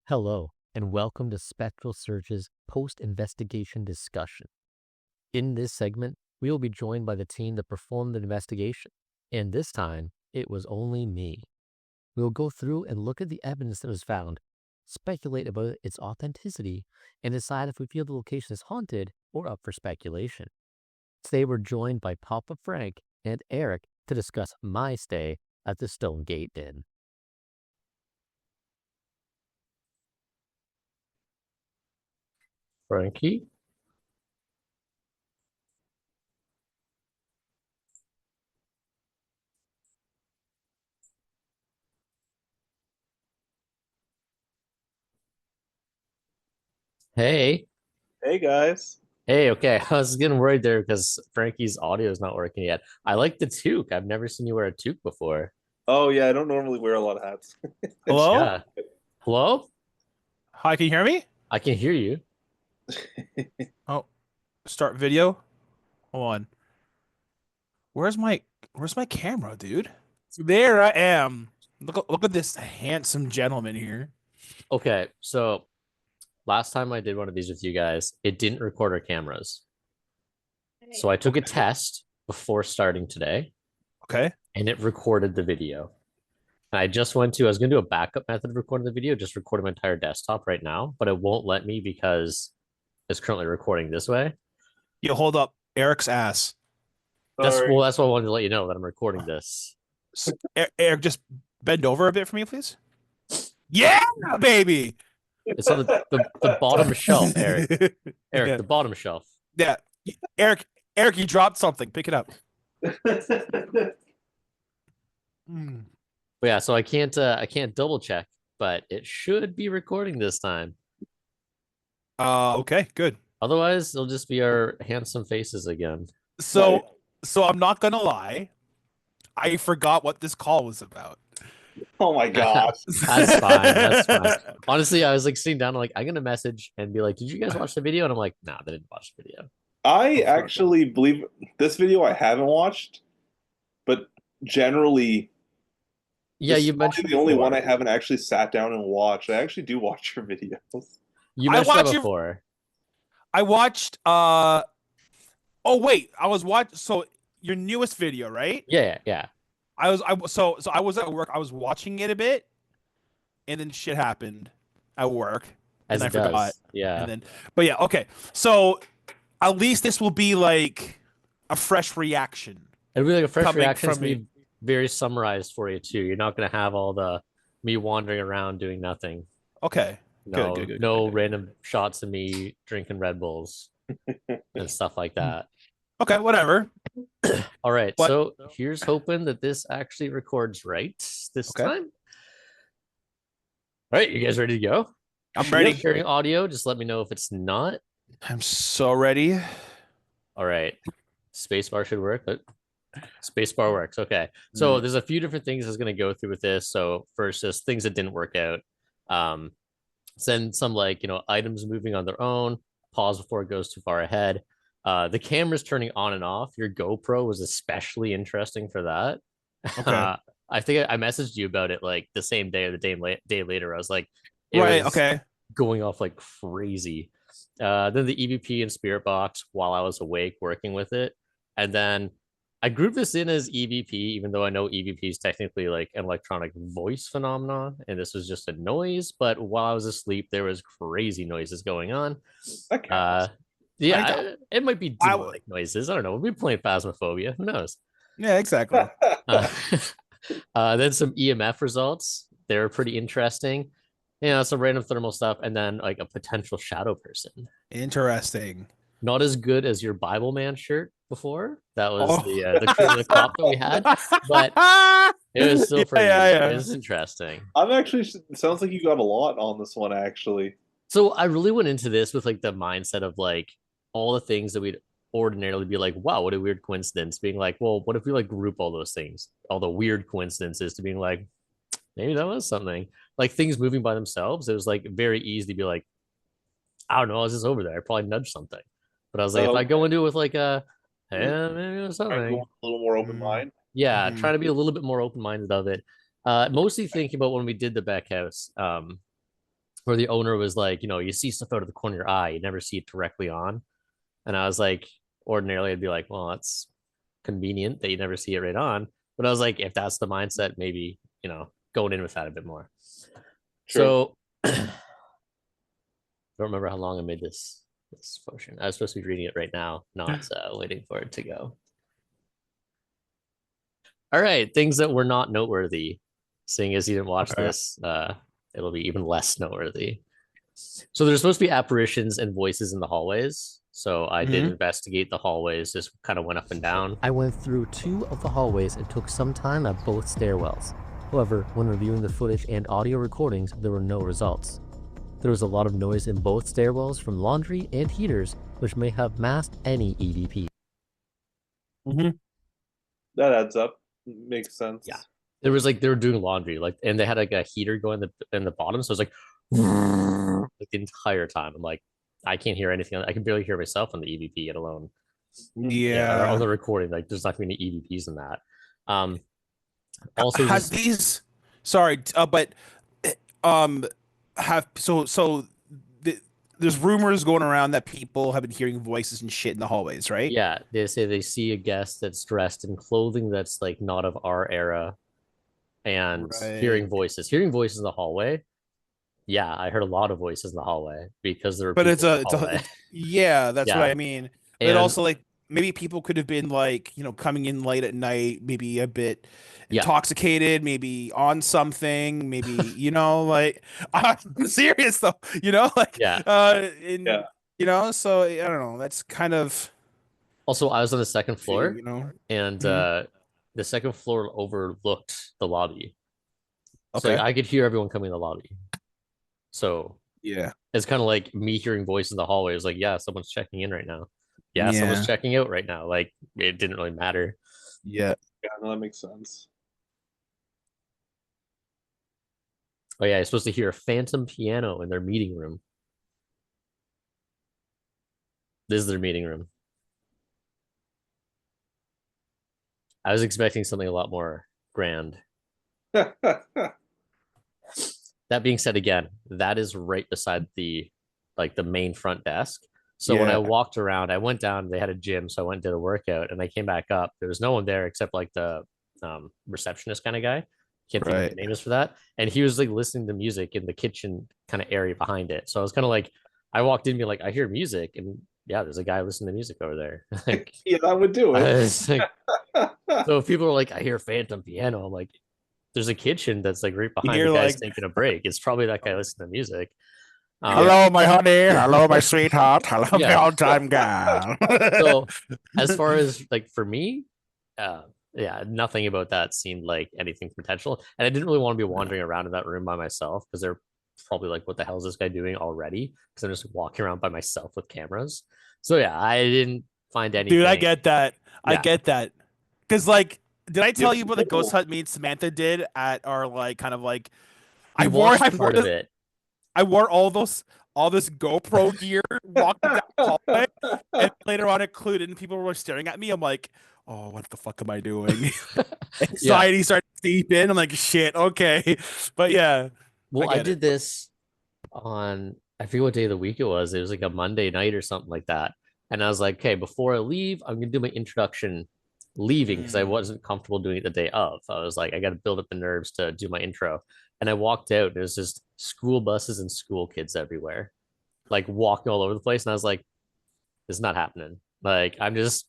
Hello, and welcome to Spectral Search's post-investigation discussion. In this segment, we will be joined by the team that performed the investigation, and this time, it was only me. We will go through and look at the evidence that was found, speculate about its authenticity, and decide if we feel the location is haunted or up for speculation. Today, we're joined by PapaFrank and Eric to discuss my stay at the Stone Gate Inn. Frankie? Hey. Hey guys. Hey, okay. I was getting worried there because Frankie's audio is not working yet. I like the toque. I've never seen you wear a toque before. Oh yeah, I don't normally wear a lot of hats. Hello? Yeah. Hello? Hi, can you hear me? I can hear you. Oh, start video. Hold on. Where's my camera, dude? There I am. Look at this handsome gentleman here. Okay, so last time I did one of these with you guys, it didn't record our cameras. So I took a test before starting today, Okay. and it recorded the video. And I was going to do a backup method of recording the video, just recording my entire desktop right now, but it won't let me because it's currently recording this way. You hold up Eric's ass. That's why I wanted to let you know that I'm recording this. Eric, just bend over a bit for me, please. Yeah, baby. It's on the bottom shelf, Eric. Eric, Yeah. the bottom shelf. Yeah. Eric, you dropped something. Pick it up. But yeah, so I can't double check, but it should be recording this time. Okay, good. Otherwise, it'll just be our handsome faces again. So I'm not gonna lie. I forgot what this call was about. Oh my gosh. That's fine. That's fine. Honestly, I was like sitting down, I'm gonna message and be like, "Did you guys watch the video?" And I'm like, "Nah, they didn't watch the video." I actually believe this video I haven't watched, but generally, Yeah, this you is mentioned the only before. one I haven't actually sat down and watched. I actually do watch your videos. You mentioned that before. I watched oh wait, I was so your newest video, right? Yeah. I was at work, I was watching it a bit, and then shit happened at work. As and it I forgot. does. Yeah. And then but yeah, okay. So at least this will be like a fresh reaction. It'll be like a fresh coming reaction. from It's me. very summarized for you too. You're not gonna have all the me wandering around doing nothing. Okay. No, Good. random shots of me drinking Red Bulls and stuff like that. Okay, whatever. All right, What? so here's hoping that this actually records right this Okay. time. All right, you guys ready to go? I'm ready. Hearing audio, just let me know if it's not. I'm so ready. All right, spacebar should work. But spacebar works. Okay, so there's a few different things I was going to go through with this. So first, just things that didn't work out. Then some items moving on their own. Pause before it goes too far ahead. The camera's turning on and off. Your GoPro was especially interesting for that. Okay. I think I messaged you about it like the same day or the day later. I was like, Right, was okay. going off like crazy. Then the EVP and Spirit Box while I was awake working with it. And then I grouped this in as EVP, even though I know EVP is technically like an electronic voice phenomenon, and this was just a noise. But while I was asleep, there was crazy noises going on. Yeah, it might be demonic noises. I don't know. We'll be playing Phasmophobia. Who knows? Yeah, exactly. Then some EMF results. They were pretty interesting. Some random thermal stuff, and then like a potential shadow person. Interesting. Not as good as your Bible Man shirt before. That was the cop that we had, but it was still pretty. It was interesting. I'm actually sounds like you got a lot on this one actually. So I really went into this with like the mindset of like all the things that we'd ordinarily be like, wow, what a weird coincidence. Being like, well, what if we like group all those things, all the weird coincidences, to being like, maybe that was something. Like things moving by themselves. It was like very easy to be like, I don't know, I was just over there. I probably nudged something. But I was like, if I go into it with like maybe it was something. A little more open mind. Yeah, trying to be a little bit more open minded of it. Mostly thinking about when we did the back house. where the owner was like, you see stuff out of the corner of your eye, you never see it directly on. And I was like, ordinarily I'd be like, well, that's convenient that you never see it right on. But I was like, if that's the mindset, maybe, going in with that a bit more. True. So I don't remember how long I made this potion. I was supposed to be reading it right now, not waiting for it to go. All right, things that were not noteworthy. Seeing as you didn't watch this, it'll be even less noteworthy. So there's supposed to be apparitions and voices in the hallways. So I did investigate the hallways, just kind of went up and down. I went through 2 of the hallways and took some time at both stairwells. However, when reviewing the footage and audio recordings, there were no results. There was a lot of noise in both stairwells from laundry and heaters, which may have masked any EVP. That adds up. Makes sense. Yeah. There was they were doing laundry, and they had a heater going in the bottom. So it was like the entire time. I'm like, I can't hear anything. I can barely hear myself on the EVP, yet alone. Yeah. On the recording, there's not going to be any EVPs in that. Also, has these? Sorry, but there's rumors going around that people have been hearing voices and shit in the hallways, right? Yeah, they say they see a guest that's dressed in clothing that's not of our era, and hearing voices in the hallway. Yeah, I heard a lot of voices in the hallway because there were. But that's what I mean. But also maybe people could have been coming in late at night, maybe a bit intoxicated, maybe on something, maybe I'm serious though, so I don't know. That's kind of. Also, I was on the second floor, and the second floor overlooked the lobby. Okay. So I could hear everyone coming in the lobby. So yeah, it's kind of like me hearing voices in the hallway. It's like, yeah, someone's checking in right now. Yeah, someone's checking out right now. It didn't really matter. Yeah. Yeah, no, that makes sense. Oh yeah, you're supposed to hear a phantom piano in their meeting room. This is their meeting room. I was expecting something a lot more grand. That being said, again, that is right beside the main front desk. So when I walked around, I went down, they had a gym, so I went and did a workout, and I came back up. There was no one there except the receptionist kind of guy. Can't think of what the name is for that. And he was listening to music in the kitchen kind of area behind it. So I was kind of I walked in and be I hear music, and yeah, there's a guy listening to music over there. Yeah, that would do it. So if people are I hear phantom piano, I'm like, there's a kitchen that's right behind the guy's taking a break. It's probably that guy listening to music. Hello, my honey. Hello, my sweetheart. Hello, my all-time gal. So as far as for me, nothing about that seemed like anything potential. And I didn't really want to be wandering around in that room by myself because they're probably what the hell is this guy doing already? Because I'm just walking around by myself with cameras. So yeah, I didn't find anything. Dude, I get that. Yeah. I get that. Because did I tell you what the ghost hunt me and Samantha did at our I wore part of it. I wore all this GoPro gear walking down the hallway, and later on it included, and people were staring at me. I'm like, oh, what the fuck am I doing? Anxiety started to seep in. I'm like, shit, okay. But yeah. Well, I did this on, I forget what day of the week it was. It was a Monday night or something like that. And I was like, okay, before I leave, I'm going to do my introduction leaving because I wasn't comfortable doing it the day of. I was like, I got to build up the nerves to do my intro. And I walked out and it was just school buses and school kids everywhere, walking all over the place. And I was like, this is not happening. I'll just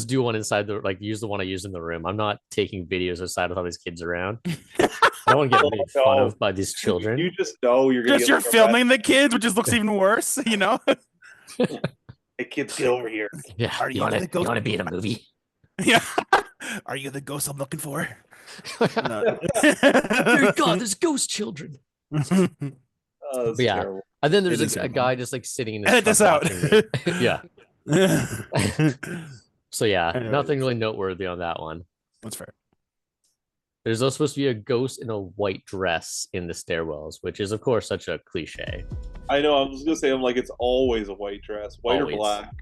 do one inside use the one I used in the room. I'm not taking videos outside with all these kids around. I don't want to get made fun of by these children. You just know you're going to you're filming the kids, which just looks even worse, Hey kids, get over here. Yeah. You want to be in a movie? Yeah. Are you the ghost I'm looking for? No. Dear God, there's ghost children. Oh, yeah. Terrible. And then there's a guy just sitting in his edit this out. Yeah. So yeah, nothing really noteworthy on that one. That's fair. There's also supposed to be a ghost in a white dress in the stairwells, which is of course such a cliche. I know. I was gonna say, it's always a white dress, white or black.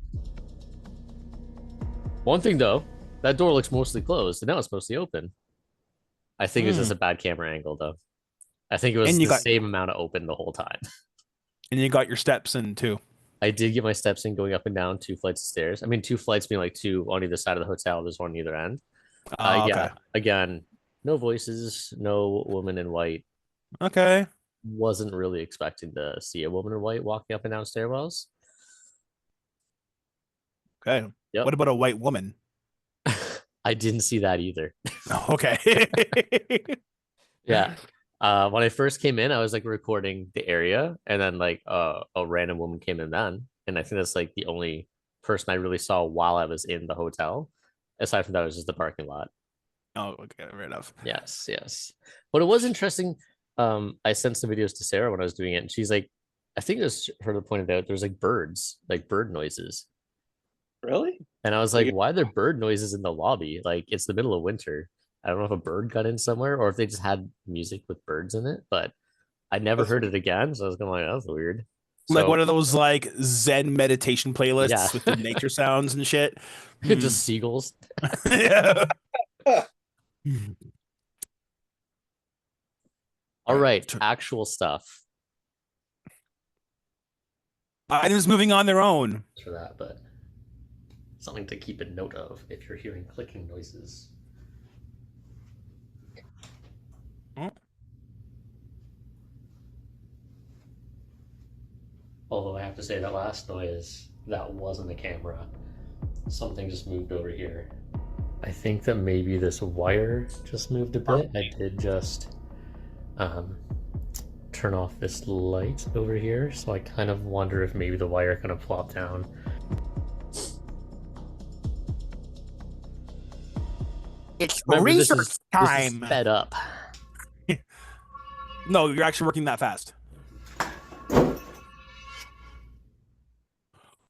One thing though, that door looks mostly closed, and now it's mostly open. I think it's just a bad camera angle though. I think it was And you the got same amount of open the whole time. and you got your steps in too. I did get my steps in going up and down 2 flights of stairs. I mean, 2 flights being like two on either side of the hotel. There's one on either end. Yeah. Okay. Again, no voices, no woman in white. Okay. Wasn't really expecting to see a woman in white walking up and down stairwells. Okay. Yep. What about a white woman? I didn't see that either. Okay. Yeah. When I first came in, I was like recording the area, and then like a random woman came in then, and I think that's like the only person I really saw while I was in the hotel. Aside from that, it was just the parking lot. Oh, okay, fair enough. Yes, yes. But it was interesting. I sent some videos to Sarah when I was doing it, and she's like, I think it was her that pointed out there's like birds, like bird noises. Really? And I was like, why are there bird noises in the lobby? Like it's the middle of winter. I don't know if a bird got in somewhere or if they just had music with birds in it, but I never heard it again. So I was going like, that's weird. Like So one of those like Zen meditation playlists yeah, with the nature sounds and shit. just seagulls. Yeah. All right, actual stuff Items moving on their own. for that, but something to keep a note of if you're hearing clicking noises. Although I have to say that last noise, that wasn't the camera. Something just moved over here. I think that maybe this wire just moved a bit. I did just turn off this light over here, so I kind of wonder if maybe the wire kind of plopped down. It's Remember, research this is time. sped up. No, you're actually working that fast.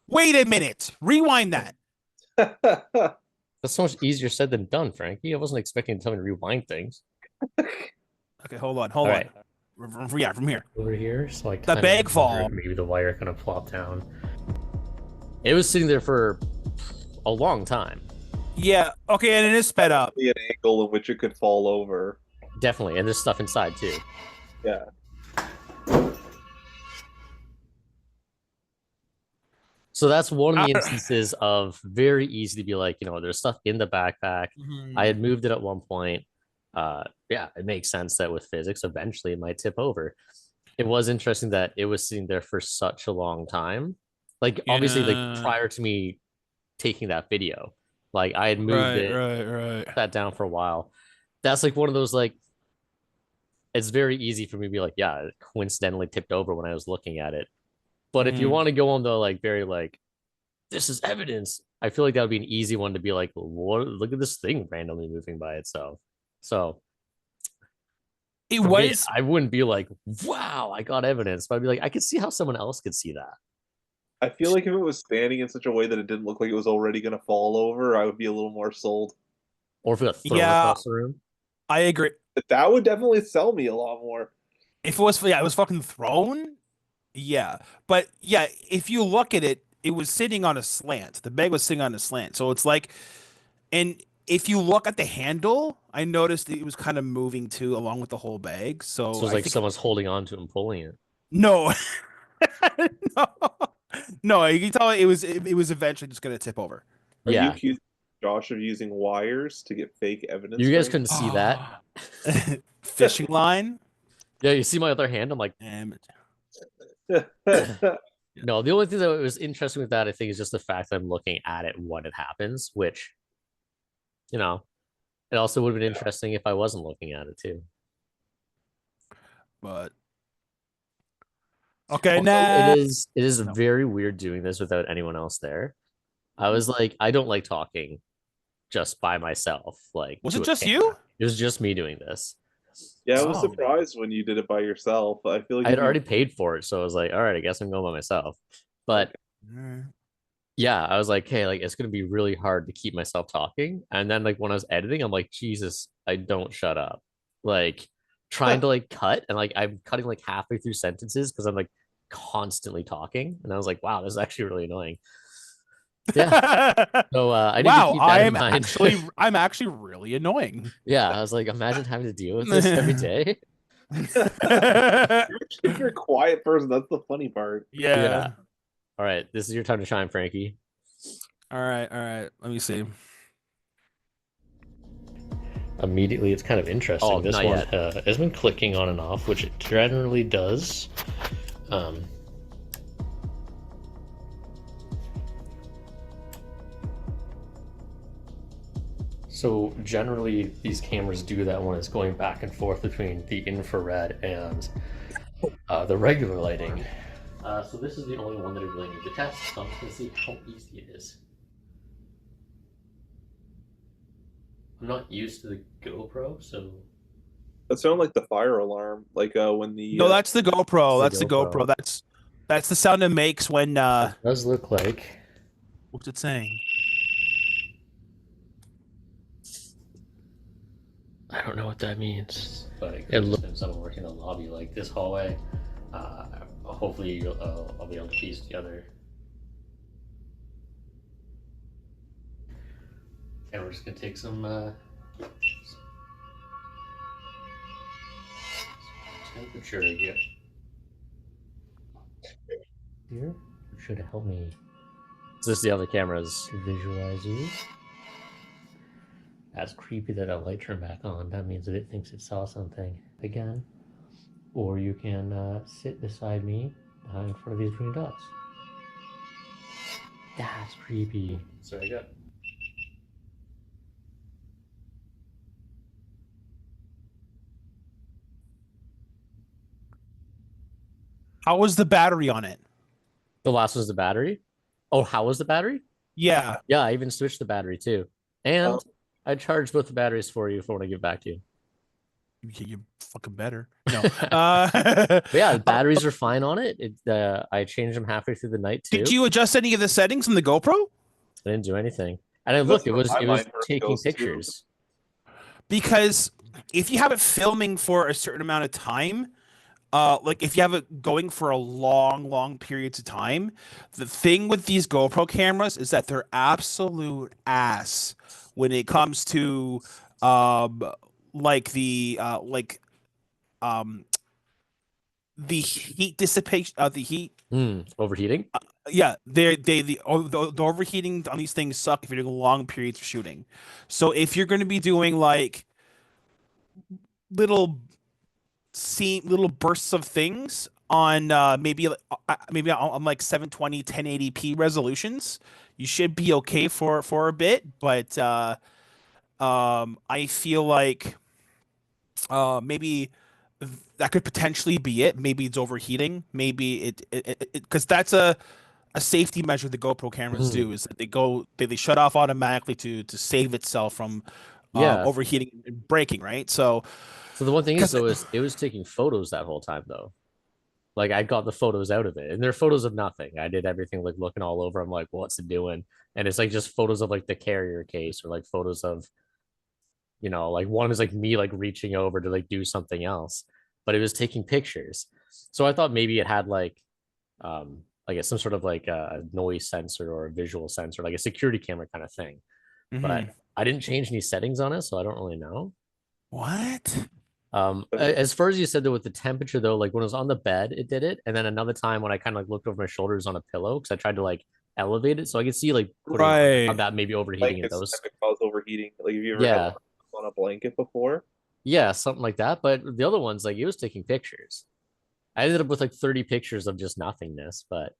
Wait a minute. Rewind that. That's so much easier said than done, Frankie. I wasn't expecting to tell me to rewind things. Okay, hold on. Hold All on. right. Yeah, from here. Over here, so I The kind of bag wonder fall. if maybe the wire kind of plopped down. It was sitting there for a long time. Yeah. Okay, and it is sped up. An angle in which it could fall over. Definitely, and there's stuff inside too. Yeah. So that's one of the instances of very easy to be like, there's stuff in the backpack. I had moved it at one point. Yeah, it makes sense that with physics, eventually it might tip over. It was interesting that it was sitting there for such a long time. Like, obviously, like prior to me taking that video, like I had moved it, sat down for a while. That's like one of those, like, it's very easy for me to be like, yeah, it coincidentally tipped over when I was looking at it. But if you want to go on the like very like, this is evidence, I feel like that would be an easy one to be like, what? Look at this thing randomly moving by itself. So it was. Me, I wouldn't be like, wow, I got evidence, but I'd be like, I could see how someone else could see that. I feel like if it was standing in such a way that it didn't look like it was already going to fall over, I would be a little more sold. Or if it got thrown across the room. I agree. But that would definitely sell me a lot more. If it was, it was fucking thrown. Yeah, but yeah, if you look at it, it was sitting on a slant. The bag was sitting on a slant, so it's like, and if you look at the handle, I noticed it was kind of moving too, along with the whole bag. So it's like someone's holding on to it and pulling it. No, no, you can tell it was eventually just gonna tip over. Are you accusing Josh of using wires to get fake evidence? You guys couldn't see that fishing line. Yeah, you see my other hand. I'm like, no, the only thing that was interesting with that, I think, is just the fact that I'm looking at it when it happens, which, it also would have been interesting if I wasn't looking at it too. But okay, now it is very weird doing this without anyone else there. I was like, I don't like talking just by myself. Like, was it just you? It was just me doing this. Yeah, I was surprised when you did it by yourself. I feel like I had already paid for it, so I was like, all right, I guess I'm going by myself. But yeah, I was like, hey, like it's gonna be really hard to keep myself talking. And then like when I was editing, I'm like, Jesus, I don't shut up. Like trying to like cut, and like I'm cutting like halfway through sentences because I'm like constantly talking. And I was like, wow, this is actually really annoying. Yeah. So I need to keep that in mind. I'm actually really annoying. Yeah, I was like, imagine having to deal with this every day. You're a quiet person. That's the funny part. Yeah. All right, this is your time to shine, Frankie. All right. All right. Let me see. Immediately, it's kind of interesting. Oh, this not one yet. has been clicking on and off, which it generally does. So generally, these cameras do that when it's going back and forth between the infrared and the regular lighting. So this is the only one that I really need to test. So I'm just going to see how easy it is. I'm not used to the GoPro, so... That sounded like the fire alarm, like when the... No, that's the GoPro. It's That's the GoPro. That's the sound it makes when It does look like... What's it saying? I don't know what that means, but it looks like someone working in the lobby, like this hallway. Hopefully, I'll be able to piece together. And we're just gonna take some temperature here. Here should help me. Is this the other cameras? Visualize you. That's creepy that a light turned back on. That means that it thinks it saw something again. Or you can sit beside me in front of these green dots. That's creepy. So I got. How was the battery on it? The last was the battery. Oh, how was the battery? Yeah. Yeah, I even switched the battery too. And I charged both the batteries for you when I give back to you. You're fucking better. No. But yeah, the batteries are fine on it. I changed them halfway through the night too. Did you adjust any of the settings on the GoPro? I didn't do anything. And I looked, it was taking pictures. Because if you have it filming for a certain amount of time, like if you have it going for a long periods of time, the thing with these GoPro cameras is that they're absolute ass when it comes to like the heat dissipation, the heat. Overheating. Yeah, the overheating on these things suck if you're doing long periods of shooting. So if you're going to be doing like little bursts of things on maybe on like 720 1080p resolutions, you should be okay for a bit. But I feel like maybe that could potentially be it. Maybe it's overheating. Maybe it because that's a safety measure the GoPro cameras do, is that they shut off automatically to save itself from overheating and breaking, right? So the one thing is though, is it was taking photos that whole time though. Like I got the photos out of it, and they're photos of nothing. I did everything like looking all over. I'm like, what's it doing? And it's like just photos of like the carrier case, or like photos of, like one is like me like reaching over to like do something else, but it was taking pictures. So I thought maybe it had like some sort of like a noise sensor or a visual sensor, like a security camera kind of thing. But I didn't change any settings on it, so I don't really know. What? As far as you said though, with the temperature though, like when it was on the bed, it did it, and then another time when I kind of like looked over my shoulders on a pillow because I tried to like elevate it, so I could see like on that maybe overheating like at those. Could cause overheating. Like have you ever had on a blanket before? Yeah, something like that. But the other ones, like it was taking pictures. I ended up with like 30 pictures of just nothingness, but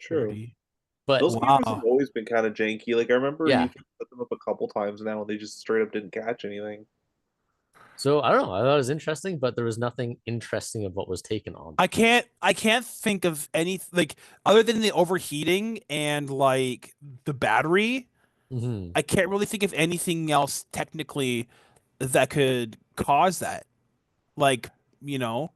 true. 30. But those cameras have always been kind of janky. Like I remember you put them up a couple times now, and they just straight up didn't catch anything. So I don't know. I thought it was interesting, but there was nothing interesting of what was taken on. I can't think of any like other than the overheating and like the battery. I can't really think of anything else technically that could cause that. Like, Yeah,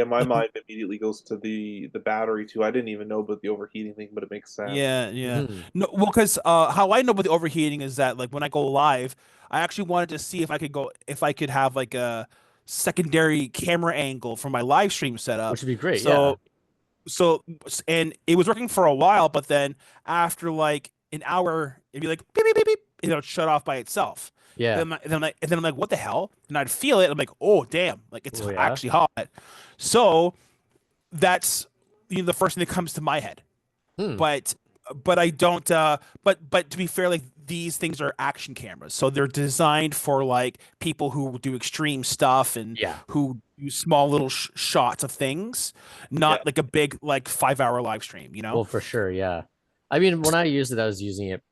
my mind immediately goes to the battery too. I didn't even know about the overheating thing, but it makes sense. Yeah. No, well, because how I know about the overheating is that like when I go live, I actually wanted to see if I could have like a secondary camera angle for my live stream setup, which would be great. And it was working for a while, but then after like an hour, it'd be like beep beep beep beep, shut off by itself. Yeah. And then I'm like, what the hell? And I'd feel it. I'm like, oh damn, like it's Oh, yeah? actually hot. So that's the first thing that comes to my head. But I don't. But to be fair, like these things are action cameras, so they're designed for like people who do extreme stuff and who do small little shots of things, not like a big like 5-hour live stream. Well, for sure, yeah. I mean, when I used it, I was using it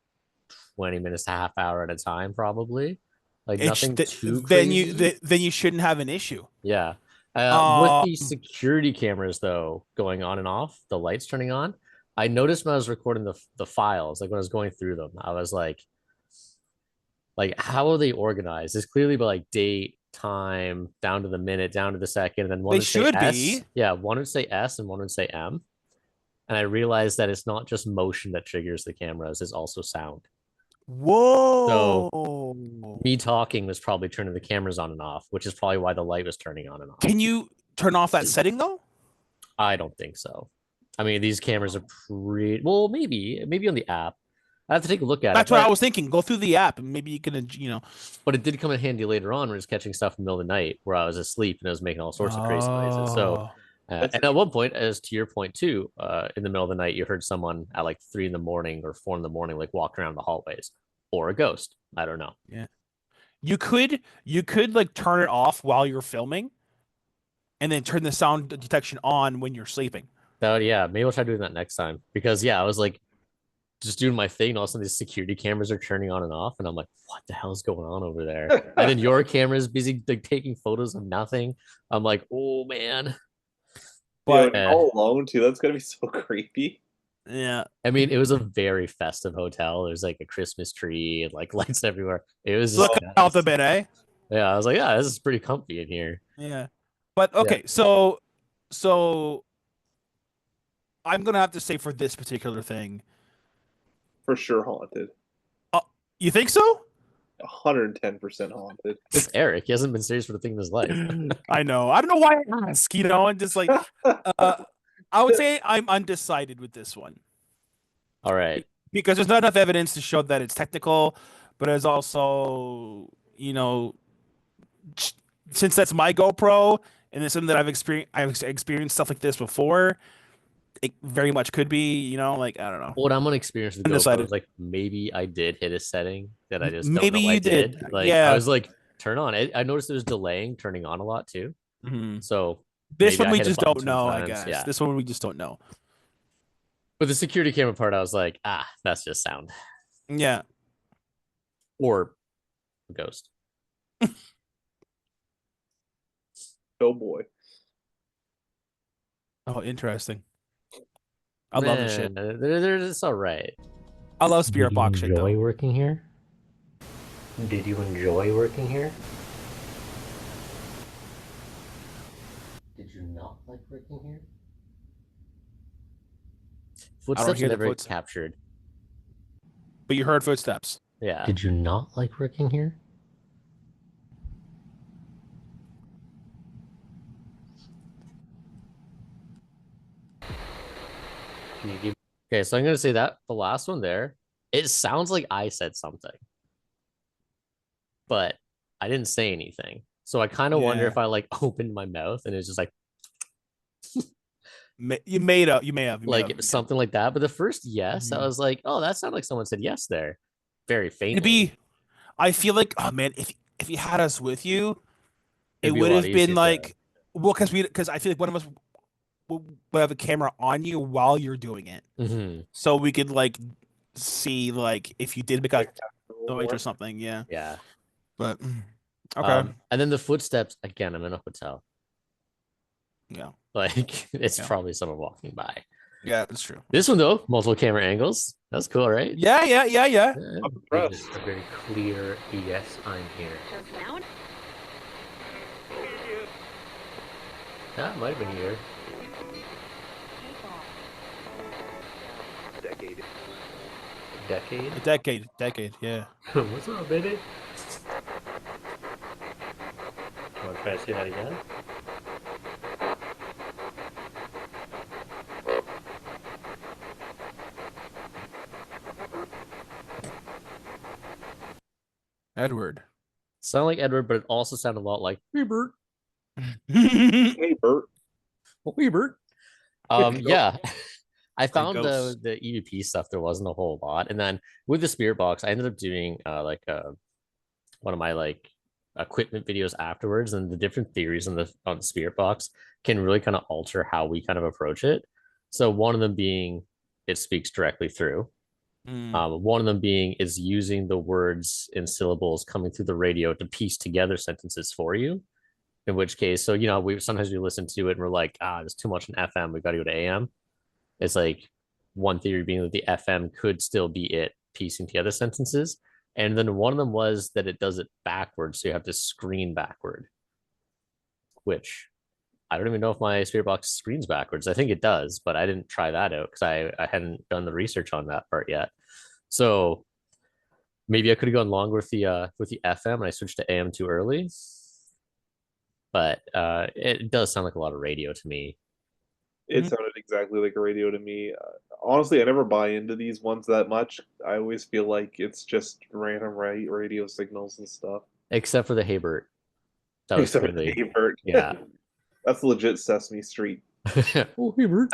20 minutes to half hour at a time, probably. Like nothing too crazy. Then you shouldn't have an issue. Yeah. With the security cameras though, going on and off, the lights turning on, I noticed when I was recording the files, like when I was going through them, I was like how are they organized? It's clearly by like date, time, down to the minute, down to the second, and then one would say S. Yeah, one would say S and one would say M. And I realized that it's not just motion that triggers the cameras, it's also sound. Whoa. So me talking was probably turning the cameras on and off, which is probably why the light was turning on and off. Can you turn off that setting though? I don't think so. I mean, these cameras are pretty well, maybe on the app. I have to take a look at it. That's what I was thinking. Go through the app and maybe you can, But it did come in handy later on when I was catching stuff in the middle of the night where I was asleep and I was making all sorts of crazy noises. So and at one point, as to your point too, in the middle of the night, you heard someone at like 3 a.m. or 4 a.m, like walk around the hallways, or a ghost. I don't know. Yeah, you could like turn it off while you're filming, and then turn the sound detection on when you're sleeping. Yeah, maybe I'll try doing that next time because I was like just doing my thing, and all of a sudden these security cameras are turning on and off, and I'm like, what the hell is going on over there? And then your camera is busy like taking photos of nothing. I'm like, oh man. But all alone too, that's gonna be so creepy. Yeah. I mean, it was a very festive hotel. There's like a Christmas tree and like lights everywhere. It was look out the bit, eh? Yeah, I was like, yeah, this is pretty comfy in here. Yeah. But okay, so I'm gonna have to say for this particular thing, for sure haunted. You think so? 110% haunted. It's Eric. He hasn't been serious for the thing in his life. I know. I don't know why I ask, and just like I would say I'm undecided with this one. All right. Because there's not enough evidence to show that it's technical, but there's also, since that's my GoPro and it's something that I've experienced stuff like this before, it very much could be, like, I don't know. What I'm gonna experience with GoPro is like maybe I did hit a setting that I just maybe don't know you did. Like I was like turn on. I noticed it was delaying turning on a lot too. So this one we just don't know. I guess this one we just don't know. But the security camera part, I was like, that's just sound. Yeah. Or a ghost. Oh boy. Oh, interesting. I love this shit. It's all right. I love spirit box shit. Enjoy working here? Did you enjoy working here? Did you not like working here? Footsteps never captured. But you heard footsteps. Yeah. Did you not like working here? Okay, so I'm gonna say that the last one there, it sounds like I said something, but I didn't say anything. So I kind of wonder if I like opened my mouth and it's just like you may have something like that. But the first yes, I was like, oh, that sounded like someone said yes there, very faintly. I feel like, oh man, if you had us with you, it would have been like, well, because I feel like one of us would have a camera on you while you're doing it, so we could like see like if you did make a noise or something. Yeah. But okay. And then the footsteps again. I'm in a hotel. Yeah. Like it's probably someone walking by. Yeah, that's true. This one though, multiple camera angles. That's cool, right? Yeah. I'm impressed. A very clear yes, I'm here. That might have been here. Decade, yeah. What's up, baby? Want to try to say that again? Edward. Sound like Edward, but it also sounded a lot like hey Bert. Hey Bert. Oh, hey Bert. Yeah. I found ghosts. the EVP stuff. There wasn't a whole lot, and then with the spirit box, I ended up doing one of my like equipment videos afterwards, and the different theories on the spirit box can really kind of alter how we kind of approach it. So one of them being it speaks directly through. One of them being is using the words and syllables coming through the radio to piece together sentences for you. In which case, so we sometimes we listen to it and we're like, there's too much in FM. We got to go to AM. It's like one theory being that the FM could still be it piecing together sentences. And then one of them was that it does it backwards. So you have to screen backward, which I don't even know if my spirit box screens backwards. I think it does, but I didn't try that out because I hadn't done the research on that part yet. So maybe I could have gone longer with the FM and I switched to AM too early. But it does sound like a lot of radio to me. It sounded exactly like a radio to me. Honestly, I never buy into these ones that much. I always feel like it's just random radio signals and stuff. Except for the Haybert. That was Except for the Haybert. Yeah. That's legit Sesame Street. Oh, Haybert.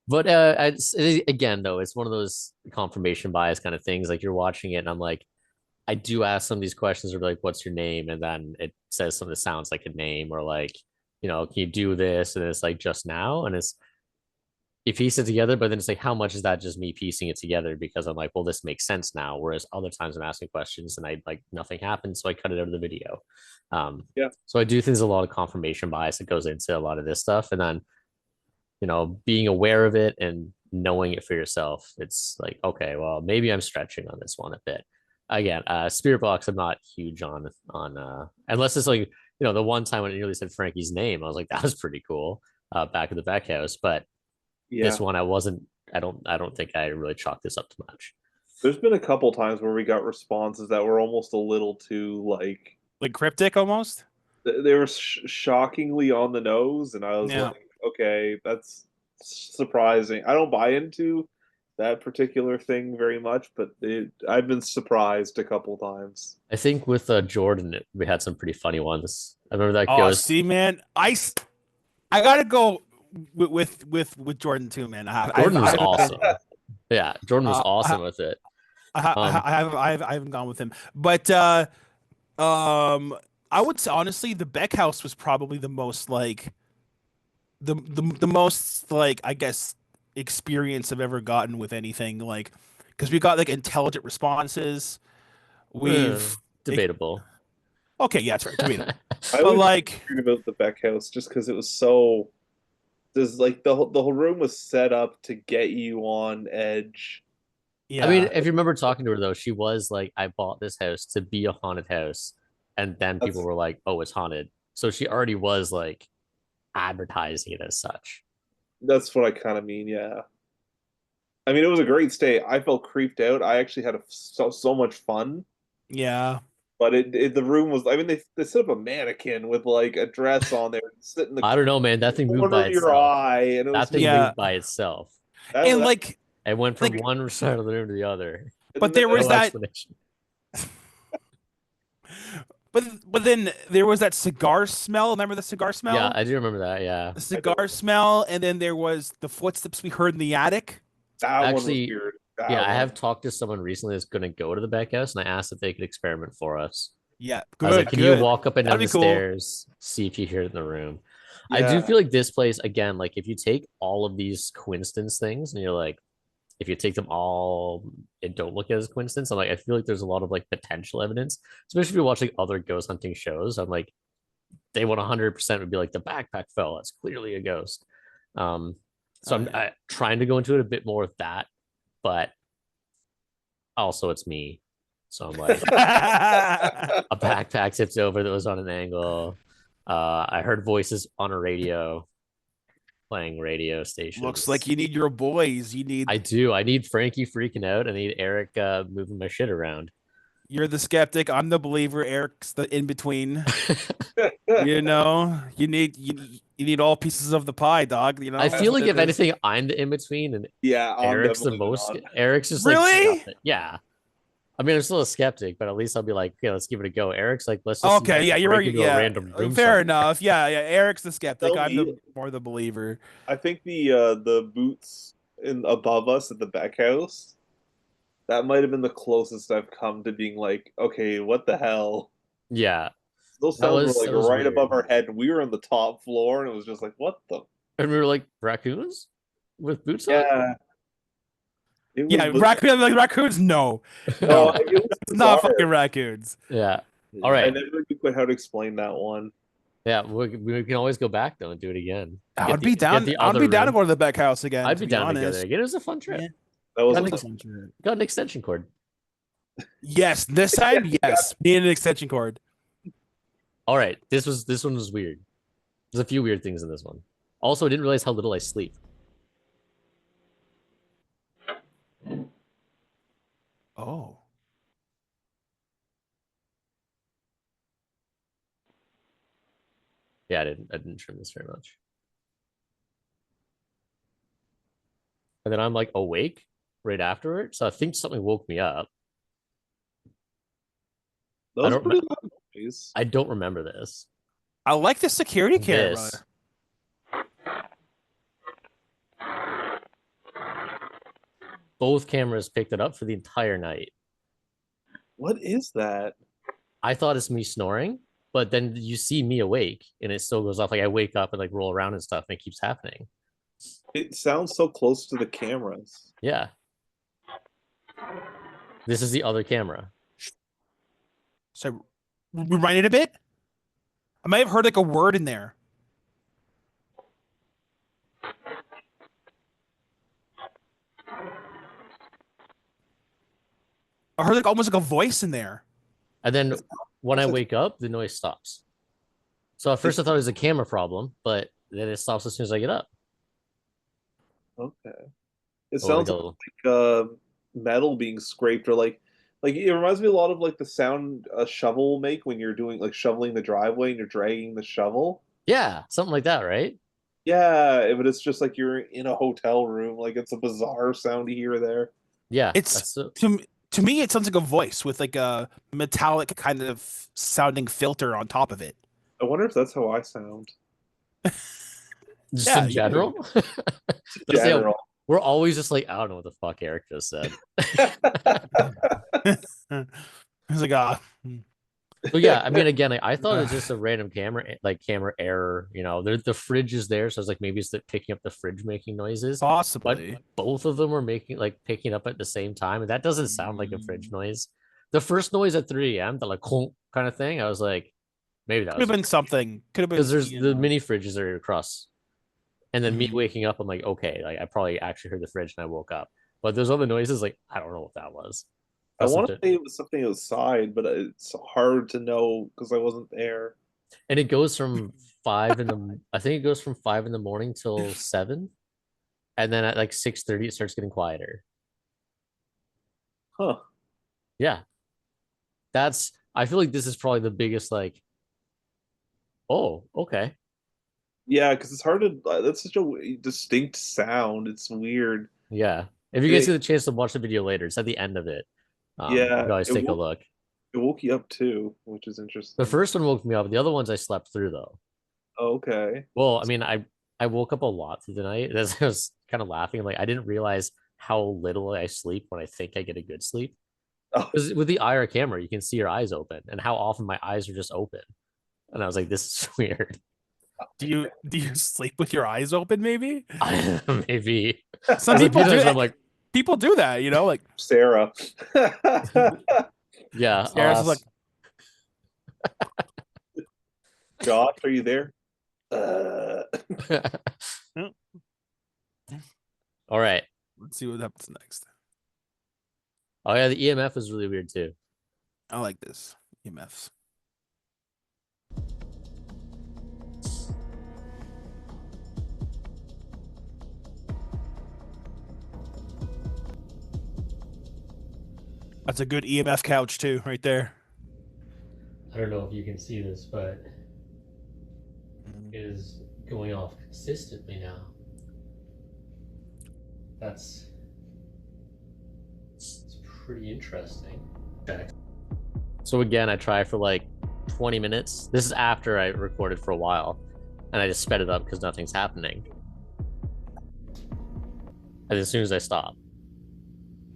But again, though, it's one of those confirmation bias kind of things. Like you're watching it and I'm like, I do ask some of these questions or like, what's your name? And then it says something that sounds like a name or like, can you do this? And it's like just now. And it's, you piece it together, but then it's like, how much is that just me piecing it together? Because I'm like, well, this makes sense now. Whereas other times I'm asking questions and I like nothing happens. So I cut it out of the video. Yeah. So I do think there's a lot of confirmation bias that goes into a lot of this stuff. And then, being aware of it and knowing it for yourself, it's like, okay, well, maybe I'm stretching on this one a bit. Again, spirit box, I'm not huge on unless it's like, the one time when it nearly said Frankie's name, I was like, that was pretty cool, back at the Beck house. But this one, I don't think I really chalked this up too much. There's been a couple times where we got responses that were almost a little too like cryptic almost. They were shockingly on the nose, and I was like, okay, that's surprising. I don't buy into that particular thing very much, but I've been surprised a couple times. I think with Jordan, we had some pretty funny ones. I remember that goes. See, man, I gotta go with Jordan too, man. Jordan was awesome. Yeah, Jordan was awesome with it. I haven't gone with him, but I would say honestly, the Beck house was probably the most like the most like I guess experience I've ever gotten with anything, like because we got like intelligent responses. We've debatable. Okay, yeah, that's right. Debatable. I was like about the Beck house just because it was so. There's like the whole room was set up to get you on edge. Yeah. I mean, if you remember talking to her though, she was like, "I bought this house to be a haunted house," and then people were like, "Oh, it's haunted." So she already was like advertising it as such. That's what I kind of mean, yeah. I mean, it was a great stay. I felt creeped out. I actually had so much fun. Yeah. But the room was. I mean, they set up a mannequin with like a dress on there, sitting. I don't know, man. That thing moved by itself. Your eye, and that thing moved by itself. And like, it went from one side of the room to the other. But there was that. But then there was that cigar smell. Remember the cigar smell? Yeah, I do remember that. Yeah, the cigar smell, and then there was the footsteps we heard in the attic. That actually, one was weird. I have talked to someone recently that's going to go to the Beck house, and I asked if they could experiment for us. Yeah, good. I was like, can you walk up and down the stairs, see if you hear it in the room? Yeah. I do feel like this place, again, like if you take all of these coincidence things and you're like, if you take them all and don't look at it as coincidence, I'm like, I feel like there's a lot of like potential evidence, especially if you're watching other ghost hunting shows. I'm like, they would 100% would be like the backpack fell. That's clearly a ghost. So I'm trying to go into it a bit more with that, but also it's me. So I'm like, a backpack tipped over that was on an angle. I heard voices on a radio, playing radio stations. Looks like you need your boys. I do. I need Frankie freaking out. I need Eric moving my shit around. You're the skeptic. I'm the believer. Eric's the in between. You need all pieces of the pie, dog. I feel like if anything, I'm the in between, and Eric's the most. Eric's just really, like, yeah. I mean, I'm still a skeptic, but at least I'll be like, okay, let's give it a go. Eric's like, let's just Okay, yeah, you're break right. into a Yeah, random room fair somewhere. enough. Yeah, yeah. Eric's the skeptic. Tell I'm me, the more the believer. I think the boots in above us at the back house, that might have been the closest I've come to being like, okay, what the hell? Yeah, Those sounds were like that was right above weird. our head, and we were on the top floor, and it was just like, what the? And we were like, raccoons with boots on? Yeah, it was Yeah, raccoon like raccoons. No, no, no, it was it's not bizarre. fucking raccoons. Yeah. All right. I never knew quite how to explain that one. Yeah, we can always go back though and do it again. I'd be Get down. the I'd other be down to room. go to the back house again. I'd To be be down to go there honest, again. It was a fun trip. yeah, That was Got a an, that's fun. fun trip. got an extension cord. Yes, this time, yes, me and an extension cord. All right, this one was weird. There's a few weird things in this one. Also, I didn't realize how little I sleep. Oh, Yeah, I didn't trim this very much. And then I'm like awake right afterward, so I think something woke me up. That I was a don't pretty loud noise. I don't remember this. I like the security camera. This both cameras picked it up for the entire night. What is that? I thought it's me snoring, but then you see me awake and it still goes off. Like I wake up and like roll around and stuff, and it keeps happening. It sounds so close to the cameras. Yeah. This is the other camera. So, rewind it a bit. I might have heard like a word in there. I heard like almost like a voice in there. And then when I wake up, the noise stops. So at first I thought it was a camera problem, but then it stops as soon as I get up. Okay. It Oh, like sounds a like little, metal being scraped, or like it reminds me a lot of like the sound a shovel will make when you're doing like shoveling the driveway and you're dragging the shovel. yeah, something like that, right? Yeah, but it's just like you're in a hotel room. Like it's a bizarre sound to hear there. Yeah, It's that's so, to me, it sounds like a voice with like a metallic kind of sounding filter on top of it. I wonder if that's how I sound. just Yeah, in general. Let's say General. we're always just like, I don't know what the fuck Eric just said. It's like But yeah, I mean, again, I thought it was just a random camera, like camera error. You know, the fridge is there, so I was like, maybe it's picking up the fridge making noises. But possibly. both of them were making like picking up at the same time, and that doesn't sound like a fridge noise. The first noise at 3 a.m., the like kind of thing, I was like, maybe that Could have was been something. Could have been because there's you the know. mini fridges are across, and then me Mhm. waking up, I'm like, okay, like I probably actually heard the fridge and I woke up. But those other noises, like I don't know what that was. I That's want to something, say it was something outside, but it's hard to know because I wasn't there. and it goes from 5 in the. I think it goes from 5 in the morning till 7, and then at like 6:30 it starts getting quieter. Huh. Yeah, that's. I feel like this is probably the biggest like. Oh, okay. Yeah, because it's hard to. That's such a distinct sound. It's weird. Yeah. If you guys It, get a chance to watch the video later, it's at the end of it. You yeah, can always take a look. it woke you up too, which is The interesting. first one woke me up. The other ones I slept through though. Okay. Well, I mean, I woke up a lot through the night. As I was kind of laughing, like I didn't realize how little I sleep when I think I get a good sleep. Oh, Because with the IR camera, you can see your eyes open, and how often my eyes are just open. And I was like, this is weird. Do you sleep with your eyes open? Maybe Maybe some As a people kid, do. I'm like, People do that. You know, like Sarah. yeah, Sarah's like, Josh, are you there? all right. let's see what happens next. Oh yeah, the EMF is really weird too. I like this EMFs. That's a good EMF couch too, right there. I don't know if you can see this, but it is going off consistently now. That's it's pretty interesting. Okay. So again, I try for like 20 minutes. This is after I recorded for a while, and I just sped it up because nothing's happening. And as soon as I stop.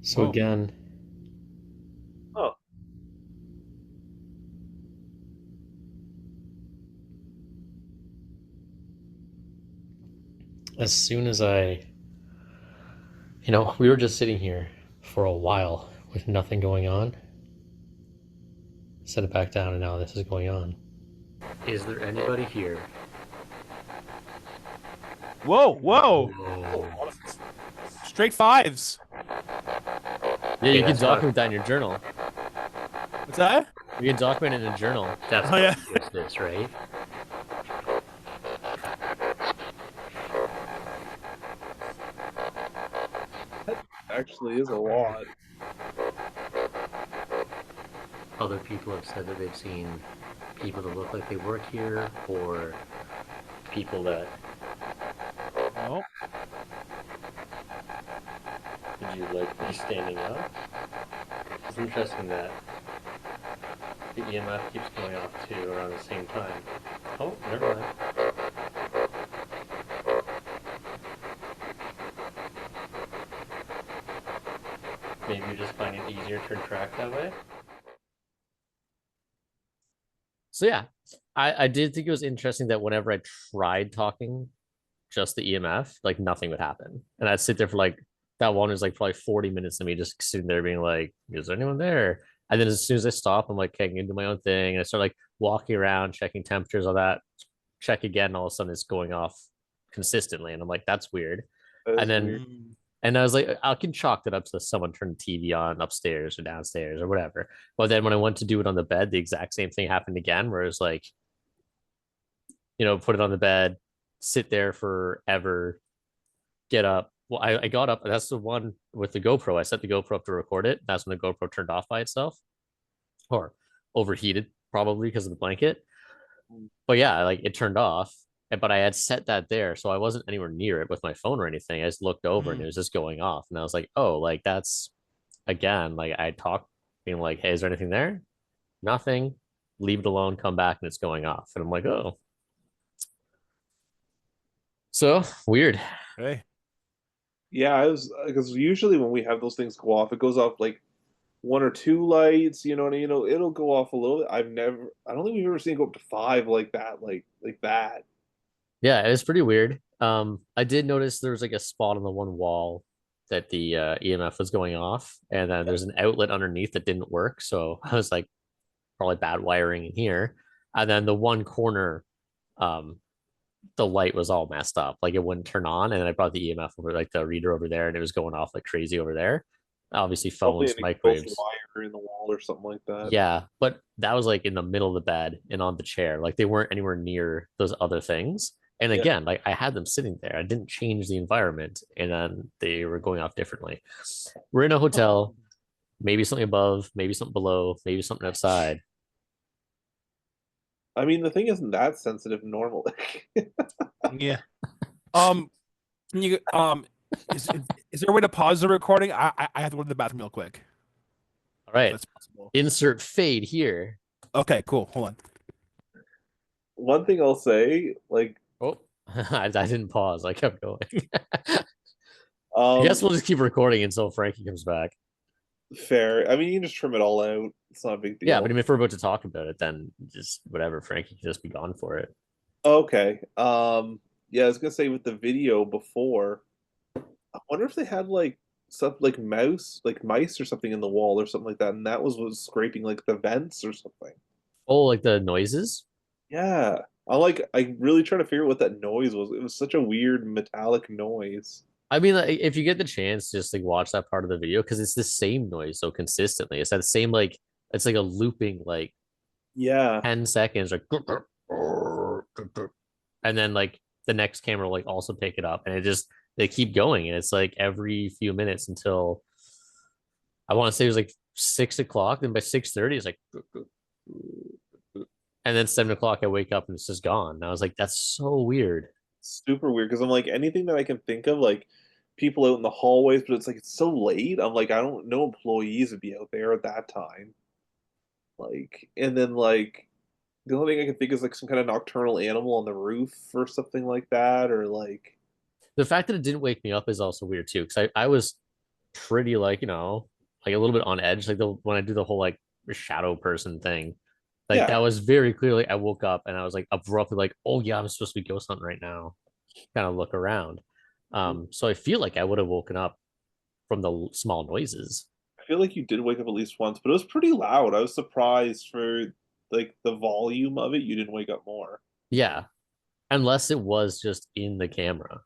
So again. Oh. As soon as we were just sitting here for a while with nothing going on. Set it back down, and now this is going on. Is there anybody here? Whoa, whoa. Straight fives. Yeah, you can document that in your journal. What's that? You can document it in a journal. That's what's this, right? That actually is a lot. Other people have said that they've seen people that look like they work here, or people that... Oh. Did you like me standing up? It's interesting that the EMF keeps going off too around the same time. Oh, never mind. Maybe you just find it easier to interact that way. So yeah, I did think it was interesting that whenever I tried talking just the EMF, like nothing would happen. And I'd sit there for like, that one was like probably 40 minutes of me just sitting there being like, is there anyone there? And then as soon as I stop, I'm like, okay, I can do my own thing. And I start like walking around, checking temperatures, all that, check again, all of a sudden it's going off consistently. And I'm like, that's weird. And then weird. And I was like, I can chalk that up to someone turned the TV on upstairs or downstairs or whatever. But then when I went to do it on the bed, the exact same thing happened again, where it was like, put it on the bed, sit there forever, get up. Well, I got up. That's the one with the GoPro. I set the GoPro up to record it. That's when the GoPro turned off by itself, or overheated probably because of the blanket. But yeah, like it turned off. But I had set that there, so I wasn't anywhere near it with my phone or anything. I just looked over and it was just going off. And I was like, oh, like that's again, like I talked being like, hey, is there anything there? Nothing. Leave it alone, come back, and it's going off. And I'm like, oh. So weird. Hey. Yeah, I was because usually when we have those things go off, it goes off like one or two lights, and it'll go off a little bit. I don't think we've ever seen it go up to 5 like that, like that. Yeah, it was pretty weird. I did notice there was like a spot on the one wall that the EMF was going off, and then there's an outlet underneath that didn't work. So I was like, probably bad wiring in here. And then the one corner, the light was all messed up, like it wouldn't turn on. And I brought the EMF over, like the reader over there, and it was going off like crazy over there. Obviously, phones, microwaves, wire in the wall or something like that. Yeah, but that was like in the middle of the bed and on the chair. Like they weren't anywhere near those other things. And again, like I had them sitting there. I didn't change the environment, and then they were going off differently. We're in a hotel, maybe something above, maybe something below, maybe something outside. I mean, the thing isn't that sensitive normally. Yeah. Can you is there a way to pause the recording? I have to go to the bathroom real quick. All right. That's possible. Insert fade here. Okay, cool. Hold on. One thing I'll say, like, oh, I didn't pause. I kept going. I guess we'll just keep recording until Frankie comes back. Fair. I mean, you can just trim it all out. It's not a big deal. Yeah, but if we're about to talk about it, then just whatever. Frankie can just be gone for it. Okay. Yeah, I was gonna say with the video before, I wonder if they had like stuff like mice or something in the wall or something like that, and that was scraping like the vents or something. Oh, like the noises? Yeah. I really trying to figure out what that noise was. It was such a weird metallic noise. I mean, like, if you get the chance, just like watch that part of the video because it's the same noise so consistently. It's that same like it's like a looping like 10 seconds like and then like the next camera will like also pick it up and they keep going and it's like every few minutes until I want to say it was like 6 o'clock. Then by 6:30 it's like and then 7 o'clock I wake up and it's just gone. And I was like, that's so weird. Super weird because I'm like anything that I can think of, like people out in the hallways, but it's like it's so late. I'm like, I don't know employees would be out there at that time. Like, and then like the only thing I can think is like some kind of nocturnal animal on the roof or something like that, or like The fact that it didn't wake me up is also weird too, because I was pretty like, like a little bit on edge. Like when I do the whole like shadow person thing, like that yeah. was very clearly I woke up and I was like abruptly like, oh yeah, I'm supposed to be ghost hunting right now. Kind of look around. So I feel like I would have woken up from the small noises. I feel like you did wake up at least once, but it was pretty loud. I was surprised for like the volume of it. You didn't wake up more. Yeah, unless it was just in the camera.